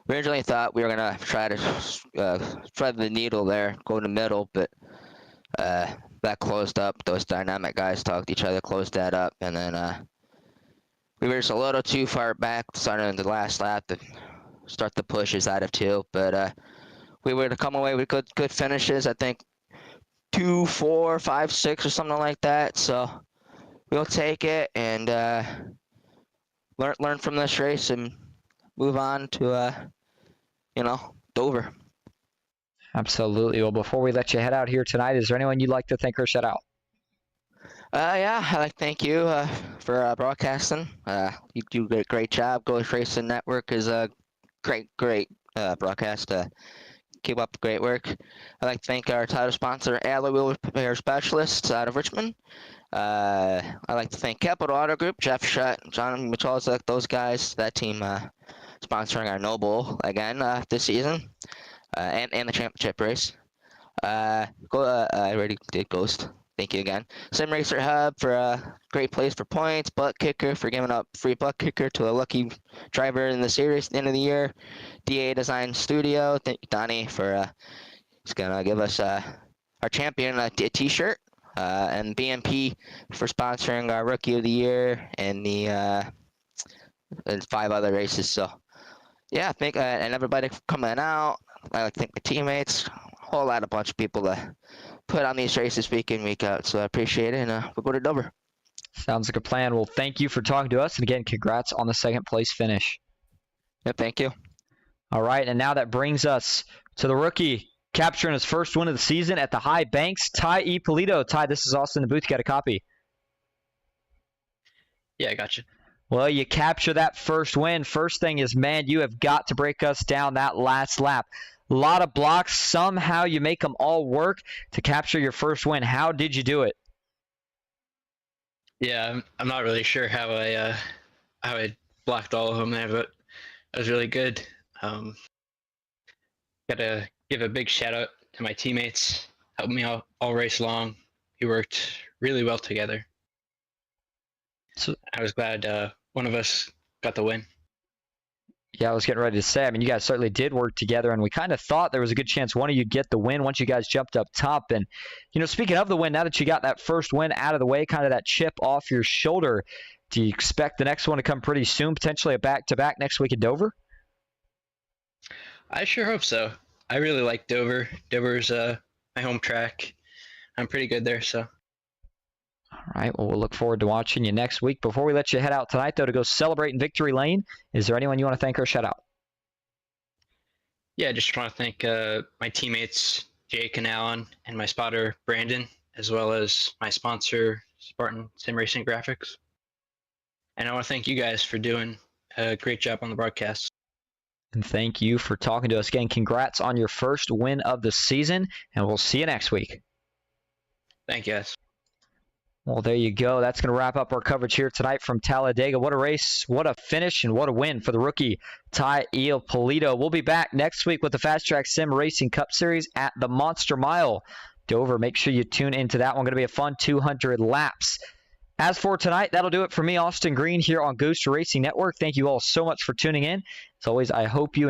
we originally thought we were gonna try to thread the needle there, go in the middle, but that closed up. Those dynamic guys talked to each other, closed that up, and then we were just a little too far back starting in the last lap to start the pushes out of 2, but we were to come away with good finishes. I think 2, 4, 5, 6 or something like that. So we'll take it and learn from this race and move on to Dover. Absolutely. Well, before we let you head out here tonight, is there anyone you'd like to thank or shout out? Yeah, I'd like to thank you for broadcasting. You do a great job. Ghost Racing Network is a great broadcast. Keep up the great work. I'd like to thank our title sponsor, Alloy Wheel Repair Specialists out of Richmond. I'd like to thank Capitol Auto Group, Jeff Shutt, John Michalczak, those guys, that team sponsoring our Noble again this season, and the championship race. I already did Ghost. Thank you again. Sim Racer Hub for a great place for points. Butt Kicker for giving up free butt kicker to a lucky driver in the series at the end of the year. DA Design Studio. Thank you, Donnie, for he's gonna give us our champion a t-shirt. And BMP for sponsoring our Rookie of the Year and the and 5 other races. So yeah, I think and everybody coming out. I like to thank my teammates. A whole lot of bunch of people to put on these races week in, week out. So I appreciate it, and we'll go to Dover. Sounds like a plan. Well, thank you for talking to us, and again, congrats on the 2nd place finish. Yep, thank you. All right, and now that brings us to the rookie capturing his first win of the season at the High Banks, Ty Ippolito. Ty, this is Austin in the booth. You got a copy? Yeah, I got you. Well, you capture that first win. First thing is, man, you have got to break us down that last lap. A lot of blocks. Somehow you make them all work to capture your first win. How did you do it? Yeah, I'm not really sure how I blocked all of them there, but it was really good. Gotta give a big shout out to my teammates. Helped me all race long. We worked really well together. So I was glad one of us got the win. Yeah, I was getting ready to say, I mean, you guys certainly did work together, and we kind of thought there was a good chance one of you'd get the win once you guys jumped up top. And, you know, speaking of the win, now that you got that first win out of the way, kind of that chip off your shoulder, do you expect the next one to come pretty soon, potentially a back-to-back next week at Dover? I sure hope so. I really like Dover. Dover's my home track. I'm pretty good there, so. All right, well, we'll look forward to watching you next week. Before we let you head out tonight, though, to go celebrate in Victory Lane, is there anyone you want to thank or shout out? Yeah, I just want to thank my teammates, Jake and Alan, and my spotter, Brandon, as well as my sponsor, Spartan Sim Racing Graphics. And I want to thank you guys for doing a great job on the broadcast. And thank you for talking to us again. Congrats on your first win of the season, and we'll see you next week. Thank you, guys. Well, there you go. That's going to wrap up our coverage here tonight from Talladega. What a race, what a finish, and what a win for the rookie, Ty Ippolito. We'll be back next week with the FastTrack Sim Racing Cup Series at the Monster Mile, Dover. Make sure you tune into that one. Going to be a fun 200 laps. As for tonight, that'll do it for me, Austin Green, here on Ghost Racing Network. Thank you all so much for tuning in. As always, I hope you